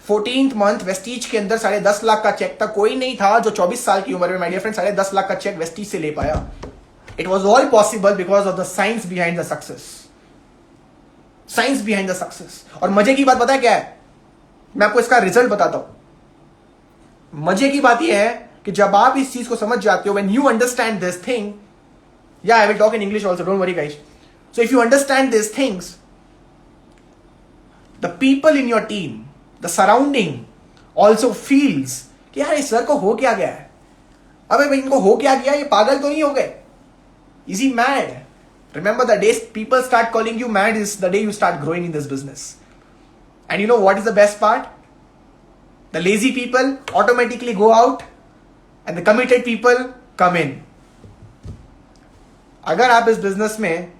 Speaker 1: 14th month Vestige के अंदर 10.5 लाख का चेक था. कोई नहीं था जो 24 साल की उम्र में माय डियर फ्रेंड 10.5 लाख का चेक वेस्टीज से ले पाया. It was all possible because of the science behind the success. Science behind the success. और मजे की बात पता है क्या है? मैं आपको इसका रिजल्ट बताता हूं. मजे की बात यह है कि जब आप इस चीज को समझ जाते हो, when you understand this thing, yeah, I will talk in English also, don't worry guys. So if you understand these things, the people in your team, the surrounding also feels कि यार इस सर को हो क्या गया है. अबे भाई इनको हो क्या गया, ये पागल तो नहीं हो गए? Is he mad? Remember, the day people start calling you mad is the day you start growing in this business. And you know what is the best part? The lazy people automatically go out and the committed people come in. अगर आप इस बिजनेस में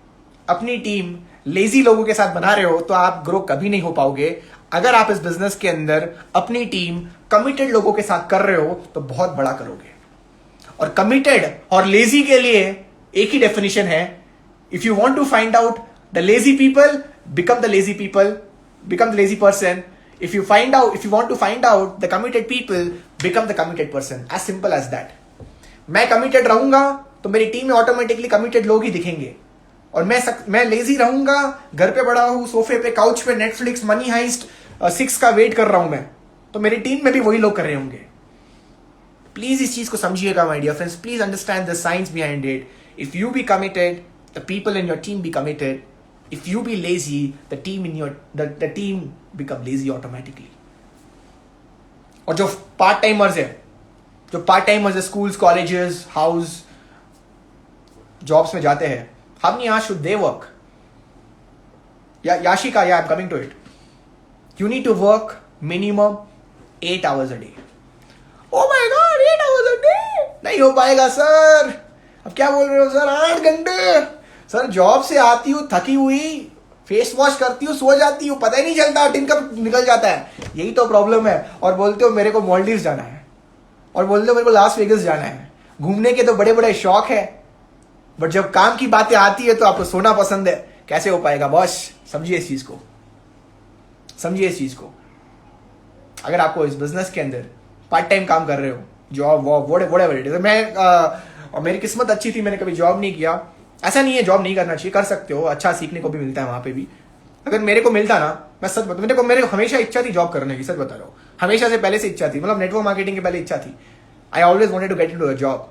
Speaker 1: अपनी टीम लेजी लोगों के साथ बना रहे हो तो आप ग्रो कभी नहीं हो पाओगे. अगर आप इस बिजनेस के अंदर अपनी टीम कमिटेड लोगों के साथ कर रहे हो तो बहुत बड़ा करोगे. और कमिटेड और लेजी के लिए एक ही डेफिनेशन है. If you want to find out the lazy people, become the lazy people, become the lazy person. If you want to find out the committed people, become the committed person. As simple as that. मैं committed रहूंगा तो मेरी टीम में ऑटोमेटिकली कमिटेड लोग ही दिखेंगे. और मैं लेजी रहूंगा, घर पे पड़ा हूं सोफे पे, काउच पे, नेटफ्लिक्स, मनी हाइस्ट 6 का वेट कर रहा हूं मैं, तो मेरी टीम में भी वही लोग कर रहे होंगे. प्लीज इस चीज को समझिएगा my dear friends. Please understand the science behind it. If you be committed, the people in your team be committed. If you be lazy, the team become lazy automatically. और जो पार्ट टाइमर्स है, स्कूल्स, कॉलेजेस, हाउस, जॉब्स में जाते हैं, how many hours should they work? Yashika, I'm coming to it. You need to work minimum 8 hours a day. Oh my God, 8 hours a day? नहीं हो पाएगा सर. अब क्या बोल रहे हो सर? 8 घंटे. सर जॉब से आती हूँ थकी हुई, फेस वॉश करती हूँ, सो जाती हूँ, पता ही नहीं चलता दिन कब निकल जाता है. यही तो प्रॉब्लम है. और बोलते हो मेरे को मालदीव्स जाना है, और बोलते हो मेरे को लास वेगस जाना है. घूमने के तो बड़े बड़े शौक है, बट जब काम की बातें आती है तो आपको सोना पसंद है. कैसे हो पाएगा बॉस? समझिए इस चीज को. अगर आपको इस बिजनेस के अंदर पार्ट टाइम काम कर रहे हो, जॉब वॉब व्हाटएवर इट इज. मैं मेरी किस्मत अच्छी थी, मैंने कभी जॉब नहीं किया. ऐसा नहीं है जॉब नहीं करना चाहिए, कर सकते हो, अच्छा सीखने को भी मिलता है वहां पे भी. अगर मेरे को मिलता ना, मैं सच बता, मेरे को हमेशा इच्छा थी जॉब करने की, सच बता रहा हूँ. हमेशा से पहले से इच्छा थी, मतलब नेटवर्क मार्केटिंग के पहले इच्छा थी. I always wanted to get into a job.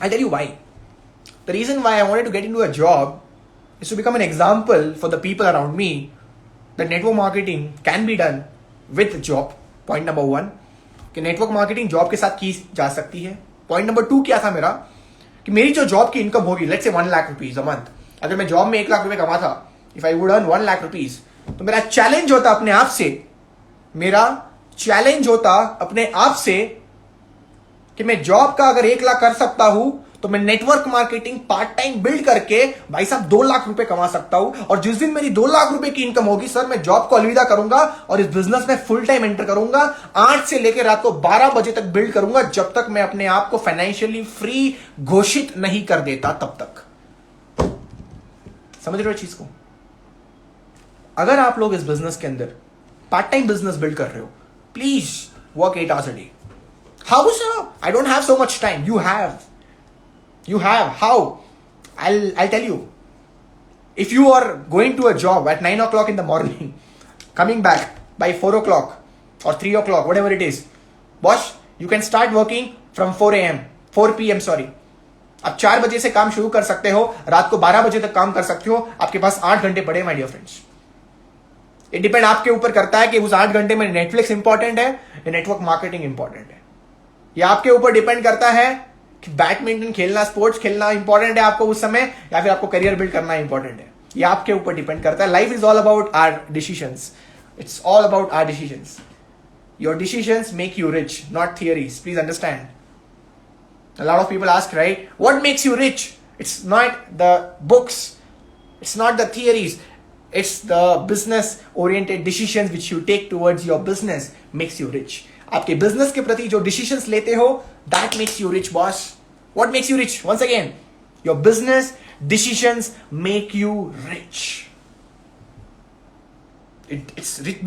Speaker 1: I tell you why. The reason why I wanted to get into a job is to become an example for the people around me that network marketing can be done with job. Point number 1 कि नेटवर्क मार्केटिंग जॉब के साथ की जा सकती है. पॉइंट नंबर 2 क्या था मेरा, कि मेरी जो जॉब की इनकम होगी, let's say 1 lakh rupees a month. अगर मैं जॉब में 1 लाख रुपए कमा था, if I would earn 1 lakh rupees, तो मेरा चैलेंज होता अपने आप से कि मैं जॉब का अगर 1 लाख कर सकता हूं तो मैं network marketing part time build करके भाई साहब 2 लाख रुपए कमा सकता हूं. और जिस दिन मेरी 2 लाख रुपए की इनकम होगी सर, मैं जॉब को अलविदा करूंगा और इस बिजनेस में फुल टाइम एंटर करूंगा. 8 से लेकर रात को 12 बजे तक बिल्ड करूंगा, जब तक मैं अपने आप को फाइनेंशियली फ्री घोषित नहीं कर देता, तब तक. समझ रहे हो चीज को? अगर आप लोग इस बिजनेस के अंदर पार्ट टाइम बिजनेस बिल्ड कर रहे हो, please work 8 hours a day. How sir? I don't have so much time. You have. How? I'll tell you. If you are going to a job at 9 o'clock in the morning, coming back by 4 o'clock or 3 o'clock, whatever it is, boss, you can start working from 4 p.m. sorry. आप 4 बजे से काम शुरू कर सकते हो, रात को 12 बजे तक काम कर सकते हो. आपके पास 8 घंटे पड़े माय डियर फ्रेंड्स. ये डिपेंड आपके ऊपर करता है कि उस 8 घंटे में नेटफ्लिक्स इंपॉर्टेंट है या नेटवर्क मार्केटिंग इंपॉर्टेंट है. ये आपके ऊपर डिपेंड करता है कि बैडमिंटन खेलना, स्पोर्ट्स खेलना इंपॉर्टेंट है आपको उस समय, या फिर आपको करियर बिल्ड करना इंपॉर्टेंट है. ये आपके ऊपर डिपेंड करता है. Life is all about our decisions. It's all about our decisions. Your decisions make you rich, not theories. Please understand. A lot of people ask, right, what makes you rich? It's not the books, it's not the theories, it's the business oriented decisions which you take towards your business makes you rich. आपके बिजनेस के प्रति जो डिसीजंस लेते हो, that makes you rich, boss. What makes you rich? Once again, your business decisions make you rich.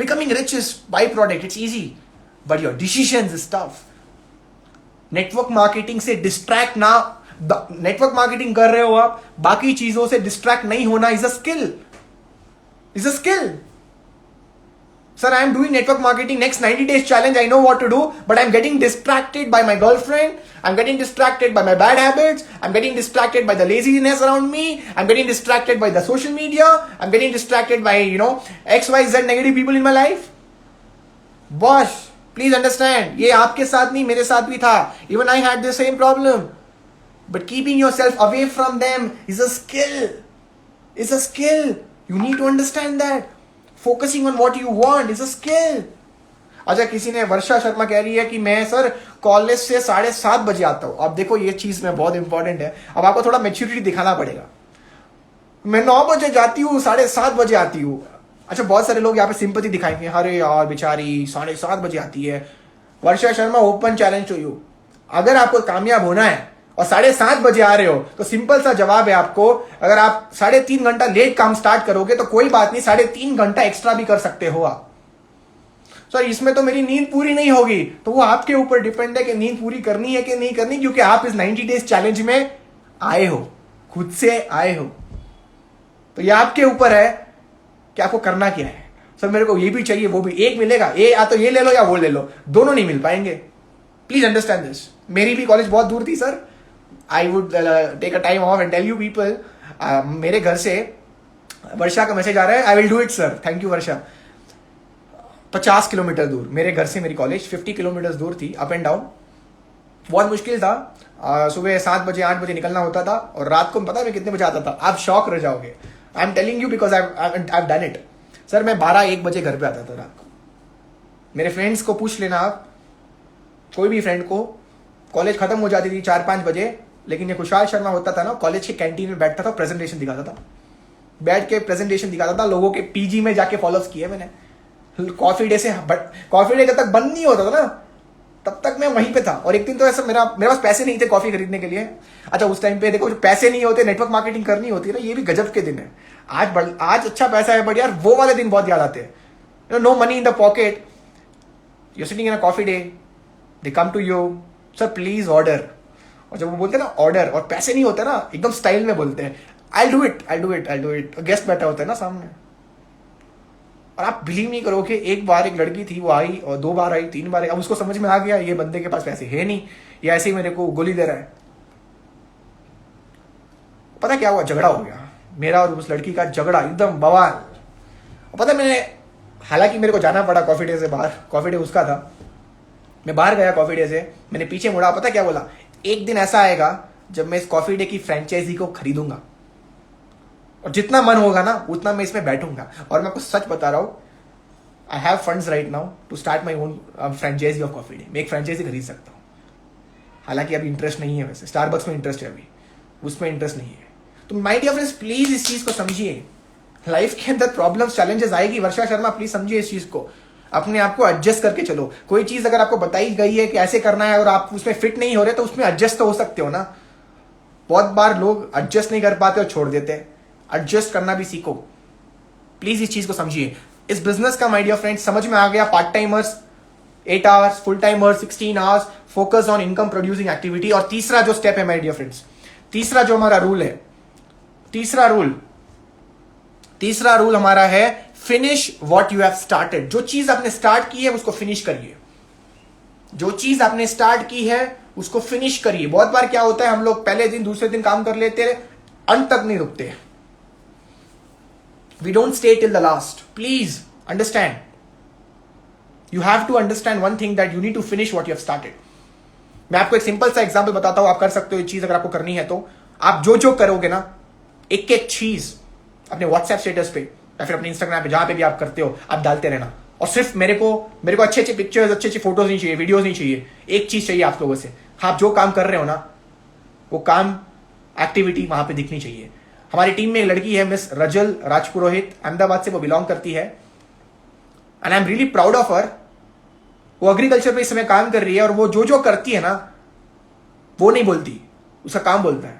Speaker 1: Becoming rich is byproduct, it's easy, but your decisions is tough. Network marketing से डिस्ट्रैक्ट ना, नेटवर्क मार्केटिंग कर रहे हो आप, बाकी चीजों से डिस्ट्रैक्ट नहीं होना is a skill. Sir, I am doing network marketing next 90 days challenge. I know what to do, but I'm getting distracted by my girlfriend. I'm getting distracted by my bad habits. I'm getting distracted by the laziness around me. I'm getting distracted by the social media. I'm getting distracted by, XYZ negative people in my life. Boss, please understand, ये आपके साथ नहीं, मेरे साथ भी था. Even I had the same problem. But keeping yourself away from them is a skill. is a skill. You need to understand that. Focusing on what you want is a skill. अच्छा, किसी ने, वर्षा शर्मा कह रही है कि मैं सर कॉलेज से 7:30 बजे आता हूँ. अब देखो ये चीज में बहुत इंपॉर्टेंट है. अब आपको थोड़ा मेच्योरिटी दिखाना पड़ेगा. मैं 9 बजे जाती हूँ, 7:30 बजे आती हूँ. अच्छा, बहुत सारे लोग यहाँ पे सिंपैथी दिखाएंगे, अरे यार बेचारी 7:30 बजे आती है. Varsha Sharma, open challenge to you. अगर आपको कामयाब होना है और 7:30 बजे आ रहे हो तो सिंपल सा जवाब है आपको, अगर आप 3.5 घंटा लेट काम स्टार्ट करोगे तो कोई बात नहीं, 3.5 घंटा एक्स्ट्रा भी कर सकते हो आप. सर इसमें तो मेरी नींद पूरी नहीं होगी, तो वो आपके ऊपर डिपेंड है कि नींद पूरी करनी है कि नहीं करनी, क्योंकि आप इस 90 डेज चैलेंज में आए हो, खुद से आए हो. तो ये आपके ऊपर है कि आपको करना क्या है. सर मेरे को ये भी चाहिए, वो भी, एक मिलेगा, या तो ये ले लो या वो ले लो, दोनों नहीं मिल पाएंगे. Please understand this. मेरी भी कॉलेज बहुत दूर थी sir. I would take a time off and tell you people, मेरे घर से वर्षा का मैसेज आ रहा है, I will do it sir, thank you Varsha. 50 kilometre दूर मेरे घर से मेरी कॉलेज, 50 किलोमीटर दूर थी, अप एंड डाउन. बहुत मुश्किल था. सुबह 7 बजे 8 बजे निकलना होता था और रात को पता है मैं कितने बजे आता था, आप शॉक रह जाओगे. I am telling you because I done it. Sir मैं 12-1 बजे घर पे आता था रात को. मेरे फ्रेंड्स को पूछ लेना आप, कोई भी फ्रेंड को, कॉलेज खत्म हो जाती थी 4-5 बजे, लेकिन ये खुशहाल शर्मा होता था ना, कॉलेज के कैंटीन में बैठता था, प्रेजेंटेशन दिखाता था, बैठ के प्रेजेंटेशन दिखाता था. लोगों के पीजी में जाके फॉलोअप्स किए मैंने. कॉफी डे से, बट कॉफी डे जब तक बंद नहीं होता था ना तब तक मैं वहीं पे था. और एक दिन तो ऐसा मेरे पास पैसे नहीं थे कॉफी खरीदने के लिए. अच्छा उस टाइम पे देखो, जो पैसे नहीं होते, नेटवर्क मार्केटिंग करनी होती है ना, ये भी गजब के दिन है. आज अच्छा पैसा है, बट यार वो वाले दिन बहुत याद आते हैं. No money in the pocket, you sitting in a coffee day, they come to you, sir please order. और जब वो बोलते हैं ना ऑर्डर, और पैसे नहीं होते ना, एकदम स्टाइल में बोलते हैं, I do it, I do it, I do it. Guest बैठा होता है ना सामने, और आप बिलीव नहीं करोगे, एक बार एक लड़की थी, वो आई, और 2 बार आई, 3 बार आई. अब उसको समझ में आ गया ये बंदे के पास पैसे है नहीं, ये ऐसे ही मेरे को गोली दे रहा है. पता क्या हुआ, झगड़ा हो गया मेरा और उस लड़की का, झगड़ा एकदम बवाल. पता मैंने, हालांकि मेरे को जाना पड़ा कॉफी डे से बाहर, कॉफी डे उसका था, मैं बाहर गया कॉफी डे से, मैंने पीछे मुड़ा, पता क्या बोला, एक दिन ऐसा आएगा जब मैं इस कॉफी डे की फ्रेंचाइजी को खरीदूंगा, और जितना मन होगा ना उतना मैं इसमें बैठूंगा. और मैं कुछ सच बता रहा हूं, I have funds right now to start my own franchise of Coffee Day. मैं एक फ्रेंचाइजी खरीद सकता हूं. हालांकि अभी इंटरेस्ट नहीं है, वैसे स्टारबक्स में इंटरेस्ट है, अभी उसमें इंटरेस्ट नहीं है. तो माय डियर फ्रेंड्स, प्लीज इस चीज को समझिए. लाइफ के अंदर प्रॉब्लम्स, चैलेंजेस आएगी. वर्षा शर्मा प्लीज समझिए इस चीज को, अपने आप को एडजस्ट करके चलो. कोई चीज अगर आपको बताई गई है कि ऐसे करना है और आप उसमें फिट नहीं हो रहे, तो उसमें एडजस्ट तो हो सकते हो ना. बहुत बार लोग एडजस्ट नहीं कर पाते और छोड़ देते हैं. एडजस्ट करना भी सीखो. प्लीज इस चीज को समझिए. इस बिजनेस का माय डियर फ्रेंड्स समझ में आ गया. Part timers 8 hours, full timers 16 hours, focus on income producing activity. और तीसरा जो स्टेप है माय डियर फ्रेंड्स, तीसरा जो हमारा रूल है, तीसरा रूल हमारा है, finish what you have started. जो चीज आपने स्टार्ट की है उसको फिनिश करिए. जो चीज आपने स्टार्ट की है उसको फिनिश करिए. बहुत बार क्या होता है, हम लोग पहले दिन दूसरे दिन काम कर लेते हैं, अंत तक नहीं रुकते. We don't stay till the last. Please understand, you have to understand one thing, that you need to finish what you have started. मैं आपको एक सिंपल सा एग्जांपल बताता हूं, आप कर सकते हो ये चीज अगर आपको करनी है तो. आप जो जो करोगे ना, एक एक चीज अपने व्हाट्सएप स्टेटस पे या फिर अपने इंस्टाग्राम पे, जहां पे भी आप करते हो, आप डालते रहना. और सिर्फ मेरे को अच्छे अच्छे पिक्चर्स, अच्छे अच्छे फोटोज नहीं चाहिए, वीडियोस नहीं चाहिए. एक चीज चाहिए आप लोगों से, आप जो काम कर रहे हो ना, वो काम, एक्टिविटी वहां पे दिखनी चाहिए. हमारी टीम में एक लड़की है, मिस रजल राजपुरोहित, अहमदाबाद से वो बिलोंग करती है, and I am really proud of her. वो एग्रीकल्चर पे इस समय काम कर रही है, और वो जो जो करती है ना, वो नहीं बोलती, उसका काम बोलता है.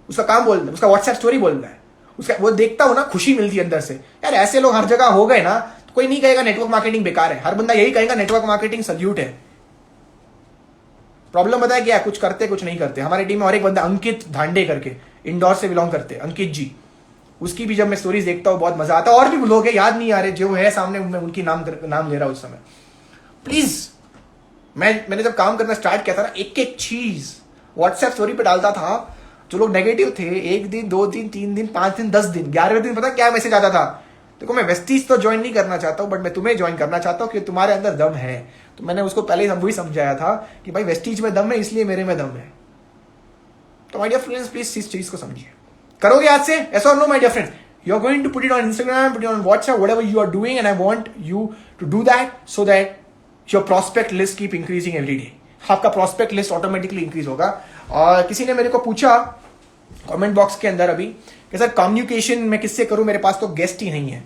Speaker 1: उसका व्हाट्सएप स्टोरी बोलता है. उसका वो देखता हूं ना, खुशी मिलती है अंदर से. यार ऐसे लोग हर जगह हो गए ना, तो कोई नहीं कहेगा नेटवर्क मार्केटिंग बेकार है. हर बंदा यही कहेगा नेटवर्क मार्केटिंग सल्यूट है. प्रॉब्लम बताया क्या, कुछ करते कुछ नहीं करते. हमारी टीम में और एक बंदा अंकित धांडे करके, इंदौर से बिलोंग करते हैं, अंकित जी. उसकी भी जब मैं स्टोरीज देखता हूँ बहुत मजा आता है. और भी लोग हैं, याद नहीं आ रहे, जो है सामने मैं उनकी नाम ले रहा हूं उस समय. प्लीज, मैंने जब काम करना स्टार्ट किया था ना, एक एक चीज व्हाट्सएप स्टोरी पे डालता था. जो लोग नेगेटिव थे, 1 दिन 2 दिन 3 दिन 5 दिन 10 दिन 11वें दिन पता क्या मैसेज आता था, देखो मैं वेस्टीज तो ज्वाइन नहीं करना चाहता हूं, बट मैं तुम्हें ज्वाइन करना चाहता हूं कि तुम्हारे अंदर दम है. तो मैंने उसको पहले ही वही समझाया था कि भाई वेस्टीज में दम है, इसलिए मेरे में दम है. तो माय डियर फ्रेंड्स, प्लीज इस चीज को समझिए. करोगे आज से? Yes or no, my dear friends? You are going to put it on Instagram, put it on WhatsApp, whatever you are doing, and I want you to do that so that your prospect list keep increasing every day. आपका prospect list automatically increase होगा. और किसी ने मेरे को पूछा कमेंट बॉक्स के अंदर अभी कि सर कम्युनिकेशन मैं किससे करूं, मेरे पास तो गेस्ट ही नहीं है.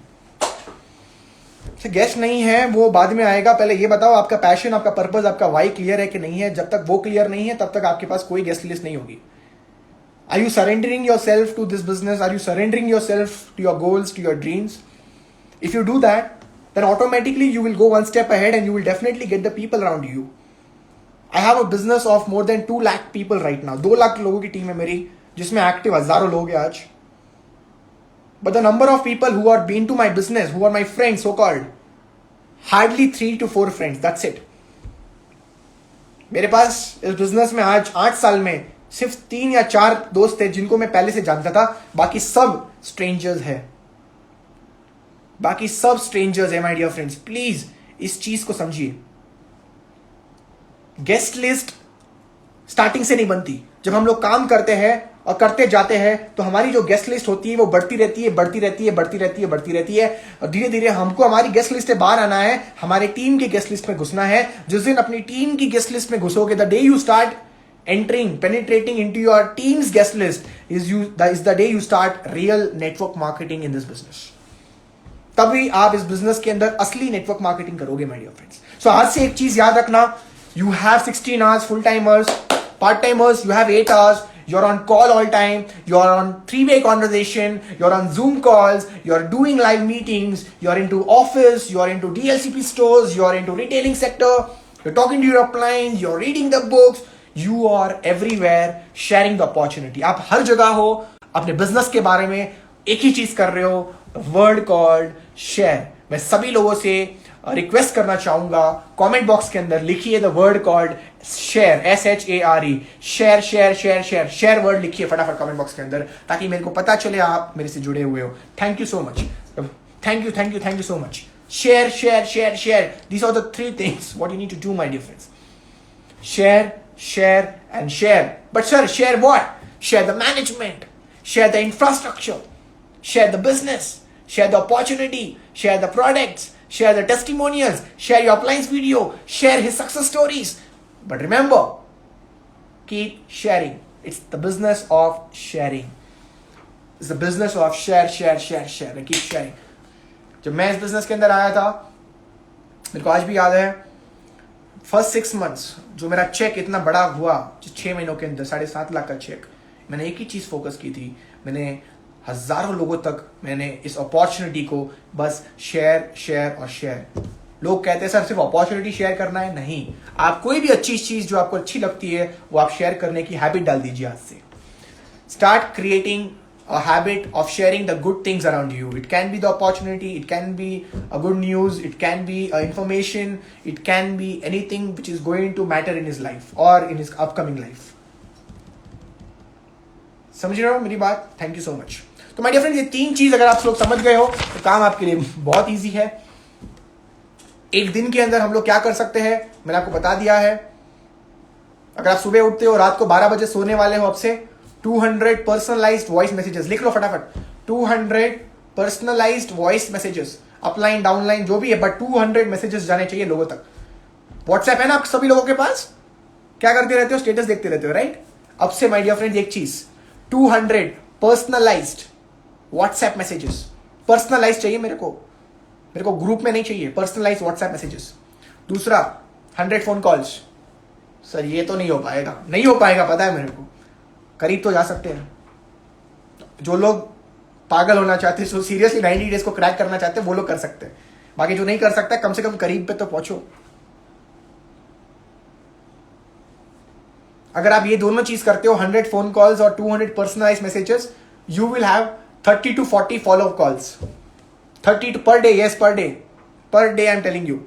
Speaker 1: गेस्ट नहीं है वो बाद में आएगा, पहले ये बताओ आपका पैशन, आपका पर्पस, आपका वाई क्लियर है कि नहीं है. जब तक वो क्लियर नहीं है तब तक आपके पास कोई गेस्ट लिस्ट नहीं होगी. Are you surrendering yourself to this business? Are you surrendering yourself to your goals, to your dreams? If you do that, then automatically you will go one step ahead and you will definitely get the people around you. I have a business of more than 2 lakh people right now. 2 lakh लोगों की टीम है मेरी, जिसमें एक्टिव हजारों लोग हैं आज. But the number of people who are been to my business, who are my friends so called, hardly 3 to 4 friends. That's it. मेरे पास इस बिजनेस में आज 8 साल में सिर्फ 3 या 4 दोस्त थे जिनको मैं पहले से जानता था. बाकी सब स्ट्रेंजर्स है. बाकी सब स्ट्रेंजर्स है माय डियर फ्रेंड्स. प्लीज इस चीज को समझिए. गेस्ट लिस्ट स्टार्टिंग से नहीं बनती. जब हम लोग काम करते हैं और करते जाते हैं तो हमारी जो गेस्ट लिस्ट होती है वो बढ़ती रहती है, बढ़ती रहती है, बढ़ती रहती है, बढ़ती रहती है. और धीरे धीरे हमको हमारी गेस्ट लिस्ट से बाहर आना है, हमारे टीम की गेस्ट लिस्ट में घुसना है. जिस दिन अपनी टीम की गेस्ट लिस्ट में घुसोगे, the day you start entering, penetrating into your team's guest list is the day you start real network marketing in this business. तभी आप इस बिजनेस के अंदर असली नेटवर्क मार्केटिंग करोगे माय डियर फ्रेंड्स. सो आज से एक चीज याद रखना, you have 16 hours full timers, part timers you have 8 hours. You're on call all time, you're on 3-way conversation, you're on Zoom calls, you're doing live meetings, you're into office, you're into DLCP stores, you're into retailing sector, you're talking to your clients, you're reading the books. You are everywhere sharing the opportunity. आप हर जगह हो, अपने बिजनेस के बारे में एक ही चीज कर रहे हो, वर्ड कॉल्ड शेयर. मैं सभी लोगों से रिक्वेस्ट करना चाहूंगा, कमेंट बॉक्स के अंदर लिखिए the word called share, SHARE, share share share share share word लिखिए फटाफट कमेंट बॉक्स के अंदर, ताकि मेरे को पता चले आप मेरे से जुड़े हुए हो. Thank you so much. Thank you thank you thank you so much. Share share share share. These are the 3 things what you need to do, my dear friends. Share and share. But sir, share what? Share the management, share the infrastructure, share the business, share the opportunity, share the products, share the testimonials, share your client's video, share his success stories. But remember, keep sharing. It's the business of sharing. It's the business of share, share, share, share. And keep sharing. जब मैं इस बिजनेस के अंदर आया था, मेरे को आज भी याद है, फर्स्ट 6 months जो मेरा चेक इतना बड़ा हुआ, 6 महीनों के अंदर 7.5 लाख का चेक, मैंने एक ही चीज फोकस की थी. मैंने हजारों लोगों तक मैंने इस अपॉर्चुनिटी को बस शेयर शेयर और शेयर. लोग कहते हैं सर सिर्फ अपॉर्चुनिटी शेयर करना है. नहीं, आप कोई भी अच्छी चीज जो आपको अच्छी लगती है वो आप शेयर करने की हैबिट डाल दीजिए आज से. Start creating a habit of sharing the good things around you. It can be the opportunity, it can be a good news, it can be information, it can be anything which is going to matter in his life or in his upcoming life. समझ रहे हो मेरी बात? Thank you so much. तो माय डियर फ्रेंड्स, ये 3 चीज अगर आप लोग समझ गए हो तो काम आपके लिए बहुत ईजी है. एक दिन के अंदर हम लोग क्या कर सकते हैं मैंने आपको बता दिया है. अगर आप सुबह उठते हो, रात को 12 बजे सोने वाले हो, अब से 200 पर्सनलाइज्ड वॉइस मैसेजेस लिख लो फटाफट. 200 personalised voice messages, upline downline जो भी है, बट 200 मैसेजेस जाने चाहिए लोगों तक. व्हाट्सएप है ना आप सभी लोगों के पास? क्या करते रहते हो? स्टेटस देखते रहते हो, राइट? अब से माय डियर फ्रेंड्स एक चीज, 200 पर्सनलाइज्ड व्हाट्सएप मैसेजेस. पर्सनलाइज चाहिए मेरे को ग्रुप में नहीं चाहिए. Personalised WhatsApp messages. दूसरा 100 फोन कॉल्स. सर ये तो नहीं हो पाएगा. नहीं हो पाएगा, पता है मेरे को. करीब तो जा सकते हैं. जो लोग पागल होना चाहते हैं, जो सीरियसली 90 डेज को क्रैक करना चाहते हैं, वो लोग कर सकते हैं. बाकी जो नहीं कर सकता, कम से कम करीब पे तो पहुंचो. अगर आप ये दोनों चीज करते हो, 100 फोन कॉल्स और 200 personalised messages, you will have 30 to 40 follow calls. 30 per day. Yes, per day I am telling you.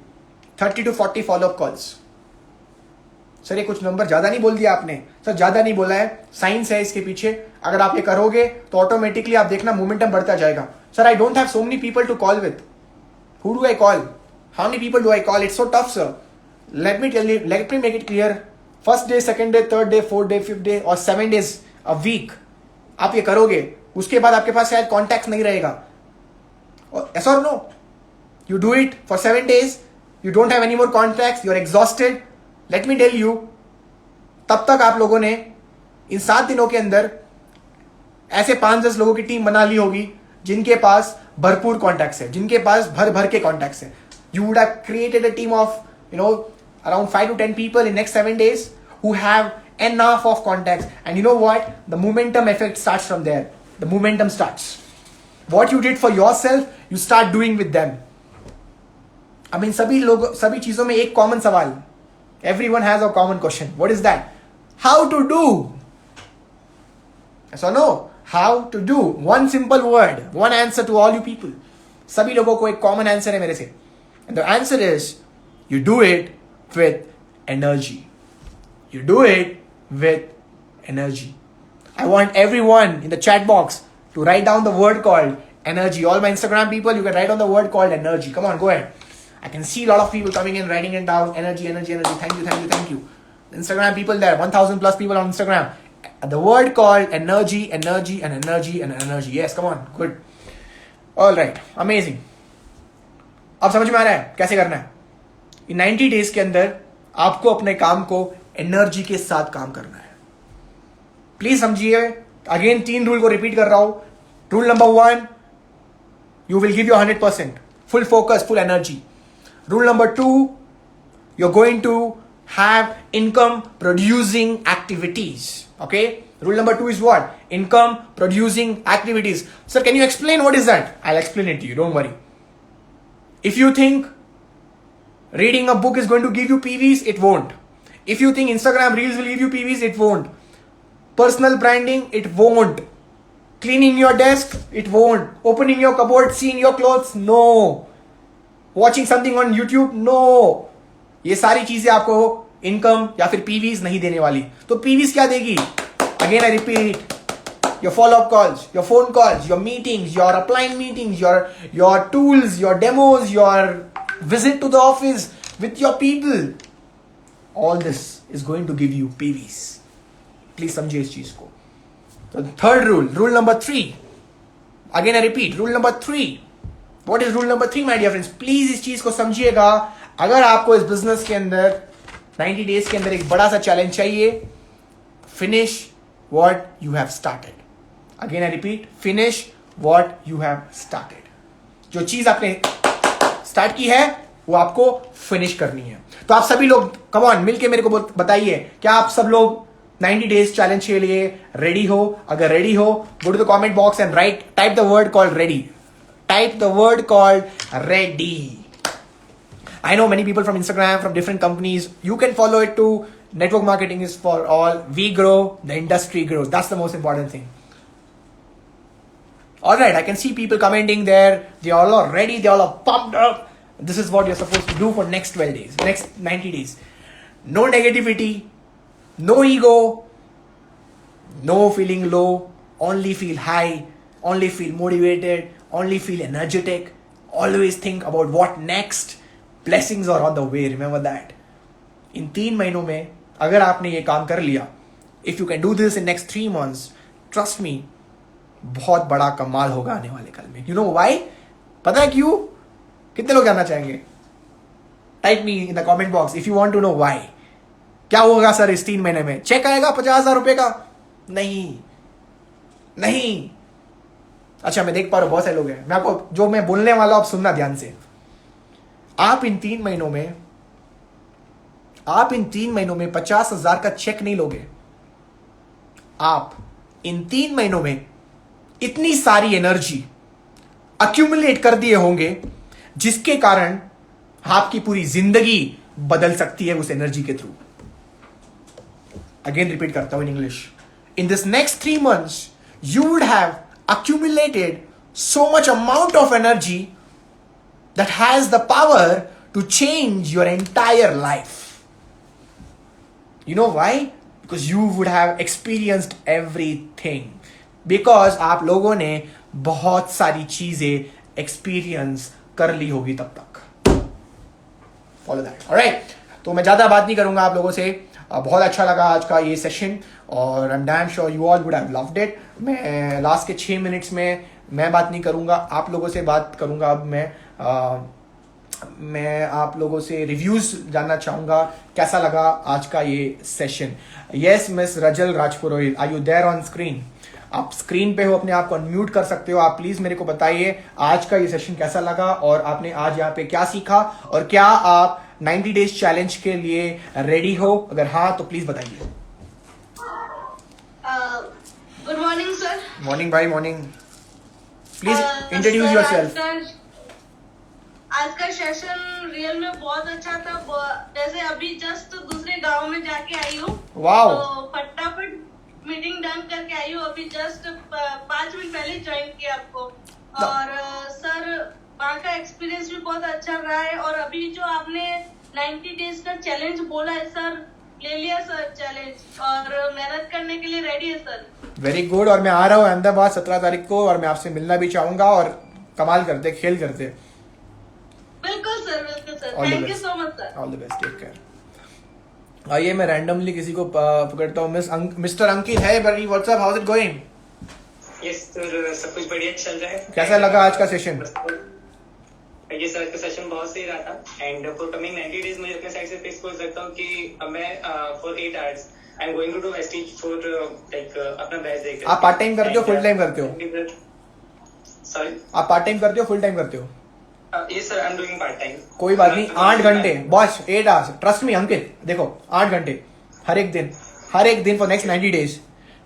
Speaker 1: 30 to 40 follow calls. Sir ये कुछ नंबर ज्यादा नहीं बोल दिया आपने? सर ज्यादा नहीं बोला है, साइंस है इसके पीछे. अगर आप ये करोगे तो ऑटोमेटिकली आप देखना मोमेंटम बढ़ता जाएगा. Sir I don't have so many people to call with. Who do I call? How many people do I call? It's so tough sir. Let me tell you, let me make it clear. First day, second day, third day, fourth day, fifth day और 7 days अ वीक आप ये करोगे, उसके बाद आपके पास शायद कॉन्टैक्ट नहीं रहेगा. Yes or no? You do it for 7 days, you don't have any more contacts, you're exhausted. Let me tell you, तब तक आप लोगों ने इन 7 दिनों के अंदर ऐसे 5-10 लोगों की टीम बना ली होगी जिनके पास भरपूर कॉन्टैक्ट्स है, जिनके पास भर भर के कॉन्टैक्ट्स है. You would have created a team of, around 5 to 10 people in next 7 days who have enough of contacts. And you know what? The momentum effect starts from there. The momentum starts. What you did for yourself, you start doing with them. I mean, सभी चीजों में एक कॉमन सवाल. Everyone has a common question. What is that? How to do? Yes or no? How to do? One simple word, one answer to all you people. सभी लोगों को एक common answer है मेरे से. And the answer is, you do it with energy. You do it with energy. I want everyone in the chat box to write down the word called energy. All my Instagram people, you can write down the word called energy. Come on, go ahead. I can see a lot of people coming in, writing it down. Energy, energy, energy. Thank you, thank you, thank you. Instagram people there, 1,000 plus people on Instagram. The word called energy, energy, and energy, and energy. Yes, come on, good. All right, amazing. अब समझ में आ रहा है कैसे करना है. इन 90 डेज के अंदर आपको अपने काम को एनर्जी के साथ काम करना है. प्लीज समझिए, अगेन 3 रूल को रिपीट कर रहा हूं. Rule number 1, you will give your 100%, full focus, full energy. Rule number 2, you are going to have income producing activities. Okay, rule number 2 is what? Income producing activities. Sir, can you explain what is that? I'll explain it to you, don't worry. If you think reading a book is going to give you PVs, it won't. If you think Instagram Reels will give you PVs, it won't. Personal branding, it won't. Cleaning your desk, it won't. Opening your cupboard, seeing your clothes, no. Watching something on YouTube, no. ये सारी चीजें आपको इनकम या फिर PVs नहीं देने वाली. तो PVs क्या देगी? Again I repeat, your follow-up calls, your phone calls, your meetings, your upline meetings, your tools, your demos, your visit to the office with your people. All this is going to give you PVs. Please समझिए इस चीज को. So the third rule, rule number 3. Again I repeat, rule number 3. What is rule number 3, my dear friends? Please इस चीज को समझिएगा. अगर आपको इस बिजनेस के अंदर 90 डेज के अंदर एक बड़ा सा चैलेंज चाहिए, finish what you have started. Again I repeat, finish what you have started. जो चीज आपने स्टार्ट की है वो आपको फिनिश करनी है. तो आप सभी लोग कम ऑन मिलके मेरे को बताइए, क्या आप सब लोग 90 डेज चैलेंज के लिए रेडी हो? अगर रेडी हो, go to the comment box and right, type the word called ready. Type the word called ready. I know many people from Instagram, from different companies. You can follow it too. Network marketing is for all. We grow, the industry grows. That's the most important thing. Alright, I can see people commenting there. They all are ready, they all are pumped up. This is what you're supposed to do for next 12 days, next 90 days. No negativity, no ego, no feeling low, only feel high, only feel motivated, only feel energetic. Always think about what next. Blessings are on the way, remember that. इन 3 महीनों में अगर आपने ये काम कर लिया, if you can do this in next 3 months, trust me, बहुत बड़ा कमाल होगा आने वाले कल में. You know why? पता है क्यों? कितने लोग जानना चाहेंगे? Type me in the comment box if you want to know why. क्या होगा सर इस 3 महीने में? चेक आएगा 50,000 रुपए का? नहीं. अच्छा, मैं देख पा रहा हूं बहुत सारे लोग हैं. मैं आपको जो मैं बोलने वाला हूं आप सुनना ध्यान से. आप इन 3 महीनों में 50,000 का चेक नहीं लोगे. आप इन 3 महीनों में इतनी सारी एनर्जी अक्यूमुलेट कर दिए होंगे जिसके कारण आपकी पूरी जिंदगी बदल सकती है उस एनर्जी के थ्रू. अगेन रिपीट करता हूं in English. In this next 3 months you would have accumulated so much amount of energy that has the power to change your entire life. You know why? Because you would have experienced everything. Because आप लोगों ने बहुत सारी चीजें एक्सपीरियंस कर ली होगी तब तक. Follow that. Alright? तो मैं ज्यादा बात नहीं करूंगा आप लोगों से. बहुत अच्छा लगा आज का ये सेशन और आई am damn sure you all would have loved it. मैं लास्ट के 6 मिनट्स में मैं बात नहीं करूँगा, आप लोगों से बात करूँगा। अब मैं आप लोगों से रिव्यूज़ जानना चाहूँगा, कैसा लगा आज का ये session. Yes miss Rajal Rajpurohit, are you there on screen? आप स्क्रीन पे हो, अपने आप को अनम्यूट कर सकते हो। आप प्लीज मेरे को बताइए आज का ये सेशन कैसा लगा और आपने आज यहाँ पे क्या सीखा, और क्या आप 90 डेज चैलेंज के लिए रेडी हो? अगर हाँ तो प्लीज बताइए।
Speaker 2: Good morning sir.
Speaker 1: मॉर्निंग भाई, मॉर्निंग। Please introduce yourself.
Speaker 2: आज का सेशन रियल में बहुत अच्छा था। जैसे अभी जस्ट दूसरे गांव में जाके आई हूँ,
Speaker 1: वाओ।
Speaker 2: तो फटाफट मीटिंग डन करके आई हूँ। अभी जस्ट 5 मिनट पहले ज्वाइन किया आपको। और सर वहाँ का एक्सपीरियंस भी बहुत अच्छा रहा है। और अभी जो आपने 90 डेज का चैलेंज बोला है सर, ले लिया सर चैलेंज और मेहनत करने के लिए रेडी है सर।
Speaker 1: Very good. और मैं आ रहा हूँ अहमदाबाद 17 तारीख को, और मैं आपसे मिलना भी चाहूंगा और कमाल करते, खेल करते।
Speaker 2: बिल्कुल सर, बिल्कुल sir. Thank you so much sir.
Speaker 1: All the best, take care. आइए मैं रैंडमली किसी को पकड़ता हूँ। मिस्टर अंकित है बड़ी, what's up, how is it going?
Speaker 3: Yes sir, सब कुछ बढ़िया चल रहा है।
Speaker 1: कैसा लगा आज का सेशन?
Speaker 3: ये सर का सेशन बहुत सही रहा था। एंड फॉर कमिंग 90 डेज मुझे अपने साइड से फिक्स कर सकता हूँ कि मैं for 8 hours I am going to do wastage for like अपना बैच देकर।
Speaker 1: आप पार्ट टाइम करते हो, फुल टाइम करते हो?
Speaker 3: सॉरी,
Speaker 1: आप पार्ट टाइम करते हो, फुल टाइम करते हो?
Speaker 3: Yes sir, I am doing part time.
Speaker 1: कोई बात नहीं, 8 घंटे बॉस, 8 आवर्स, ट्रस्ट मी अंकित। देखो 8 घंटे हर एक दिन for next 90 days.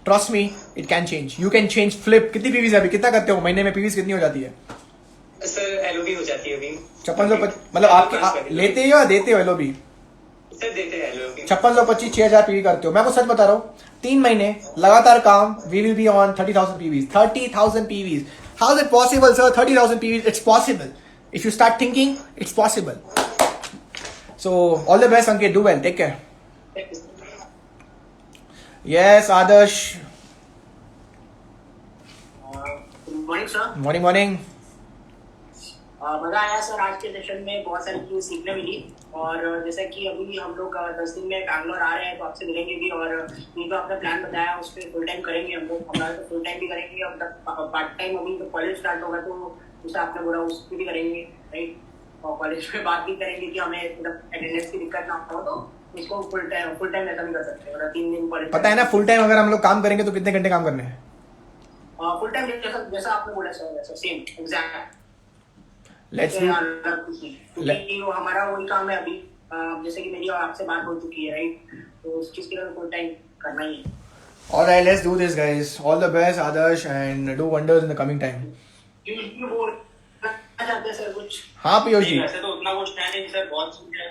Speaker 1: Trust me, it can change, you can change, flip. कितनी पीवीज है अभी, कितना करते हो महीने में? पीवीज कितनी हो जाती है
Speaker 3: सर? एलओबी हो जाती है अभी
Speaker 1: 5650। मतलब आपके लेते हो या देते हो एलओबी?
Speaker 3: सर देते हैं एलओबी।
Speaker 1: 5625 6000 पीवी करते हो। मैं आपको सच बता रहा हूँ, 3 महीने लगातार काम, we will be on 30,000 PVs. 30,000 PVs, how is it possible sir? 30,000 PVs, it's possible. If you start thinking, it's possible. So all the best, Ankit. Do well. Take care. Yes, Adarsh.
Speaker 4: Good morning sir.
Speaker 1: Morning, morning.
Speaker 4: मजा आया सर आज के सेशन में, बहुत सारी चीजें सीखने मिली। और जैसा कि अभी हम लोग 10 दिन में बैंगलोर आ रहे हैं, तो आपसे मिलेंगे भी। और ये जो आपने प्लान बताया उस पर फुल टाइम करेंगे हम लोग। हमारा तो फुल टाइम भी करेंगे, और पार्ट टाइम अभी तो कॉलेज स्टार्ट होगा, तो जैसे आपने बोला उस पर भी करेंगे, राइट। और कॉलेज में बात भी करेंगे कि हमें मतलब अटेंडेंस की दिक्कत ना हो, तो इसको फुल टाइम ऐसा भी कर सकते हैं। मतलब 3 दिन कॉलेज।
Speaker 1: पता है ना, फुल टाइम अगर हम लोग काम करेंगे तो कितने घंटे काम करने हैं?
Speaker 4: फुल टाइम जैसा आपने बोला सर, वैसा सेम एग्जैक्ट।
Speaker 1: लेट्स
Speaker 4: क्योंकि वो हमारा वही काम है अभी। जैसे कि मेरी और आपसे बात हो चुकी है, राइट। तो उस चीज के लिए फुल टाइम करना ही है।
Speaker 1: Alright, let's do this, guys. All the best, Adarsh, and do wonders in the coming time.
Speaker 4: वो चाहते हैं सर कुछ?
Speaker 1: हाँ पीयूष जी।
Speaker 5: वैसे तो उतना कुछ है नहीं सर, बहुत चीजें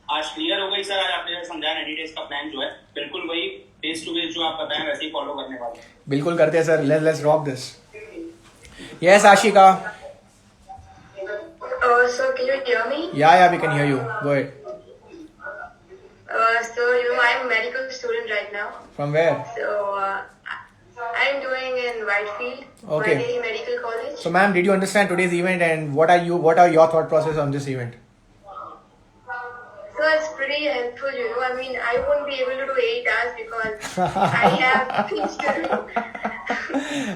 Speaker 5: आज क्लियर हो गई सर। आज आपने समझाया 90 डेज का प्लान जो है, बिल्कुल वही फेस टू फेस जो आप बताएं वैसे ही फॉलो करने वाले हैं।
Speaker 1: बिल्कुल करते हैं sir. Let's rock this. Yes Ashika.
Speaker 6: So can you hear me?
Speaker 1: Yeah, we can hear you. Go ahead.
Speaker 6: So I'm a medical student right now.
Speaker 1: From where?
Speaker 6: So I'm doing in Whitefield,
Speaker 1: Okay.
Speaker 6: Whitefield Medical College.
Speaker 1: So ma'am, did you understand today's event, and what are your thought process on this event?
Speaker 6: So it's pretty helpful, I mean, I won't be able to do 8 hours because I have things to do.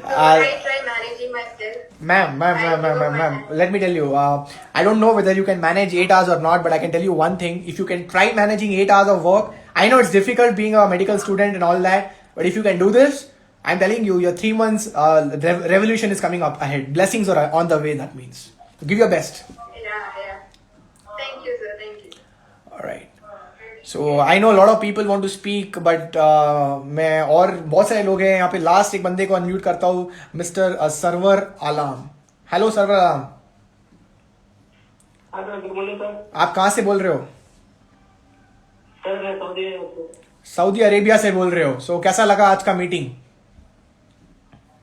Speaker 6: So I try managing myself.
Speaker 1: Ma'am, let me tell you, I don't know whether you can manage 8 hours or not, but I can tell you one thing. If you can try managing 8 hours of work, I know it's difficult being a medical student and all that, but if you can do this, I'm telling you, your 3 months revolution is coming up ahead. Blessings are on the way, that means. So give your best.
Speaker 6: Yeah. Thank you, sir. Thank you.
Speaker 1: Alright. So I know a lot of people want to speak, but मैं और बहुत सारे लोग हैं यहाँ पे। लास्ट एक बंदे को अनम्यूट करता हूँ, mister Sarwar Alam. Hello Sarwar Alam,
Speaker 4: good morning sir.
Speaker 1: आप कहाँ से बोल रहे हो?
Speaker 4: सर मैं
Speaker 1: सऊदी अरेबिया से बोल रहे हो। सो कैसा लगा आज का मीटिंग?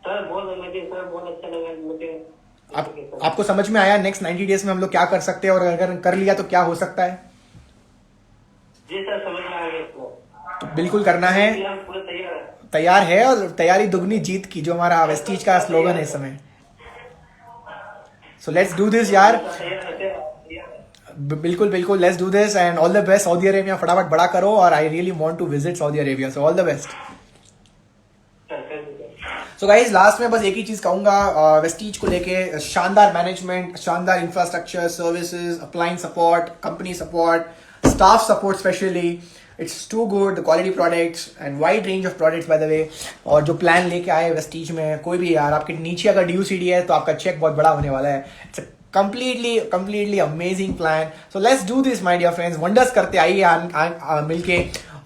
Speaker 4: सर बहुत अच्छा लगा मुझे।
Speaker 1: आपको समझ में आया नेक्स्ट 90 डेज में हम लोग क्या कर सकते हैं, और अगर कर लिया तो क्या हो सकता है?
Speaker 4: जी सर, समझ में आ गया।
Speaker 1: तो बिल्कुल करना है।
Speaker 4: पूरा
Speaker 1: तैयार है, और तैयारी दुगनी जीत की, जो हमारा वेस्टीज का स्लोगन है इस समय। सो लेट्स डू दिस यार। बिल्कुल बिल्कुल, let's do this and all the best. Saudi Arabia फटाफट बड़ा करो और I really want to visit Saudi Arabia, so all the best. So guys last में बस एक ही चीज कहूंगा, वेस्टीज को लेके शानदार मैनेजमेंट, शानदार infrastructure, services, appliance support, company support, staff support specially, it's too good, the quality products and wide range of products by the way. और जो प्लान लेके आए वेस्टीज में, कोई भी यार आपके नीचे अगर DUCD है तो आपका चेक बहुत बड़ा होने वाला है। It's completely amazing plan. So let's do this my dear friends, wonders करते आइए मिलके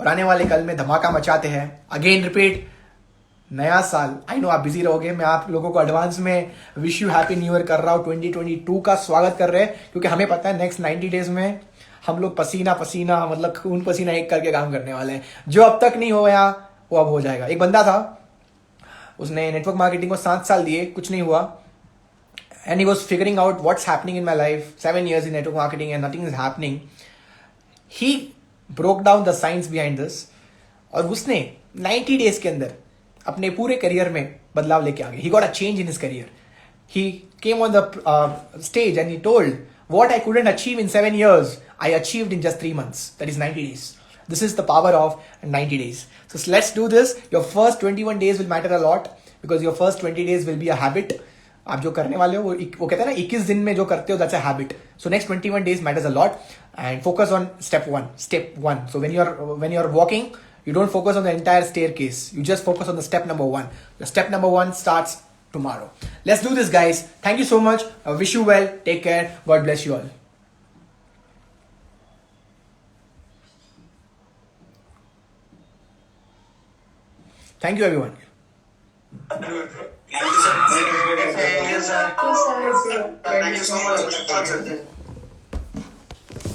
Speaker 1: और आने वाले कल में धमाका मचाते हैं। अगेन रिपीट, नया साल, आई नो आप बिजी रहोगे, मैं आप लोगों को एडवांस में wish you happy new year कर रहा हूँ। 2022 का स्वागत कर रहे हैं क्योंकि हमें पता है नेक्स्ट 90 डेज में हम लोग पसीना पसीना मतलब खून पसीना एक करके काम करने वाले हैं। जो अब तक नहीं होया वो अब हो जाएगा। एक बंदा था, उसने नेटवर्क मार्केटिंग को 7 साल दिए, कुछ नहीं हुआ, and he was figuring out what's happening in my life. 7 years in network marketing and nothing is happening. He broke down the science behind this और उसने 90 days के अंदर अपने पूरे करियर में बदलाव लेके आ गए। He got a change in his career. He came on the stage and he told what I couldn't achieve in 7 years, I achieved in just 3 months. That is 90 days. This is the power of 90 days. So let's do this. Your first 21 days will matter a lot because your first 20 days will be a habit. आप जो करने वाले हो वो कहते हैं ना 21 दिन में जो करते हो that's a habit. So next 21 days matters a lot and focus on step one. So when you are walking you don't focus on the entire staircase, you just focus on the step number 1. The step number 1 starts tomorrow. Let's do this guys. Thank you so much. I wish you well. Take care. God bless you all. Thank you everyone.
Speaker 5: Thank you, sir. Thank you so much.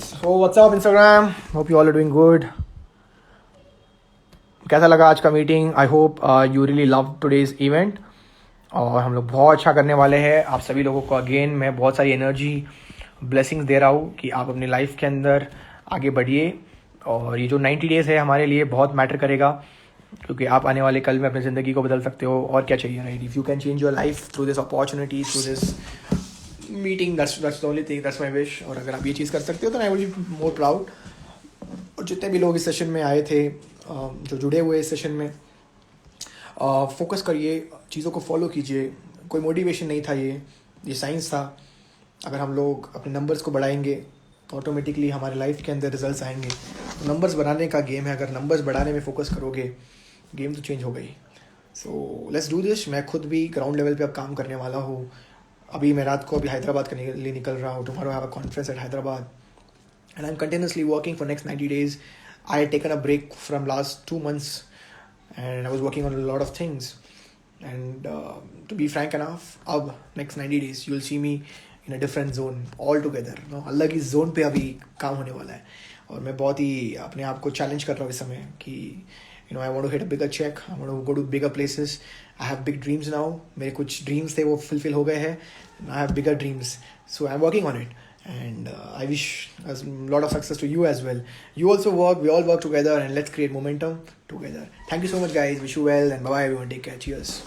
Speaker 1: So what's up Instagram? Hope you all are doing good. कैसा लगा आज का meeting? I hope you really love today's event और हम लोग बहुत अच्छा करने वाले हैं। आप सभी लोगों को अगेन मैं बहुत सारी एनर्जी ब्लेसिंग्स दे रहा हूँ कि आप अपनी लाइफ के अंदर आगे बढ़िए और ये जो 90 डेज़ है हमारे लिए बहुत मैटर करेगा क्योंकि आप आने वाले कल में अपनी ज़िंदगी को बदल सकते हो। और क्या चाहिए, right? If you can change your life through this opportunity, through this meeting, that's the only thing, that's my wish. और अगर आप ये चीज़ कर सकते हो तो I will be more proud. और जितने भी लोग इस सेशन में आए थे, जो जुड़े हुए इस सेशन में, फोकस करिए, चीज़ों को फॉलो कीजिए। कोई मोटिवेशन नहीं था, ये साइंस था। अगर हम लोग अपने नंबर्स को बढ़ाएंगे तो ऑटोमेटिकली हमारे लाइफ के अंदर रिजल्ट्स आएंगे। तो नंबर्स बढ़ाने का गेम है, अगर नंबर्स बढ़ाने में फोकस करोगे गेम तो चेंज हो गई। So let's do this. मैं खुद भी ग्राउंड लेवल पे अब काम करने वाला हूँ। अभी मैं रात को हैदराबाद करने के लिए निकल रहा हूँ। Tomorrow I have a conference at Hyderabad and I'm continuously working for next 90 days. I had taken a break from last 2 months and I was working on a lot of things. And to be frank enough, अब next 90 days you'll see me in a different zone altogether. अलग ही zone पे अभी काम होने वाला है और मैं बहुत ही अपने आप को challenge कर रहा हूँ इस समय कि I want to hit a bigger check. I want to go to bigger places. I have big dreams now. मेरे कुछ dreams थे वो fulfill हो गए हैं. I have bigger dreams. So I'm working on it. And I wish a lot of success to you as well. You also work, we all work together and let's create momentum together. Thank you so much guys, wish you well and bye bye everyone, take care, cheers.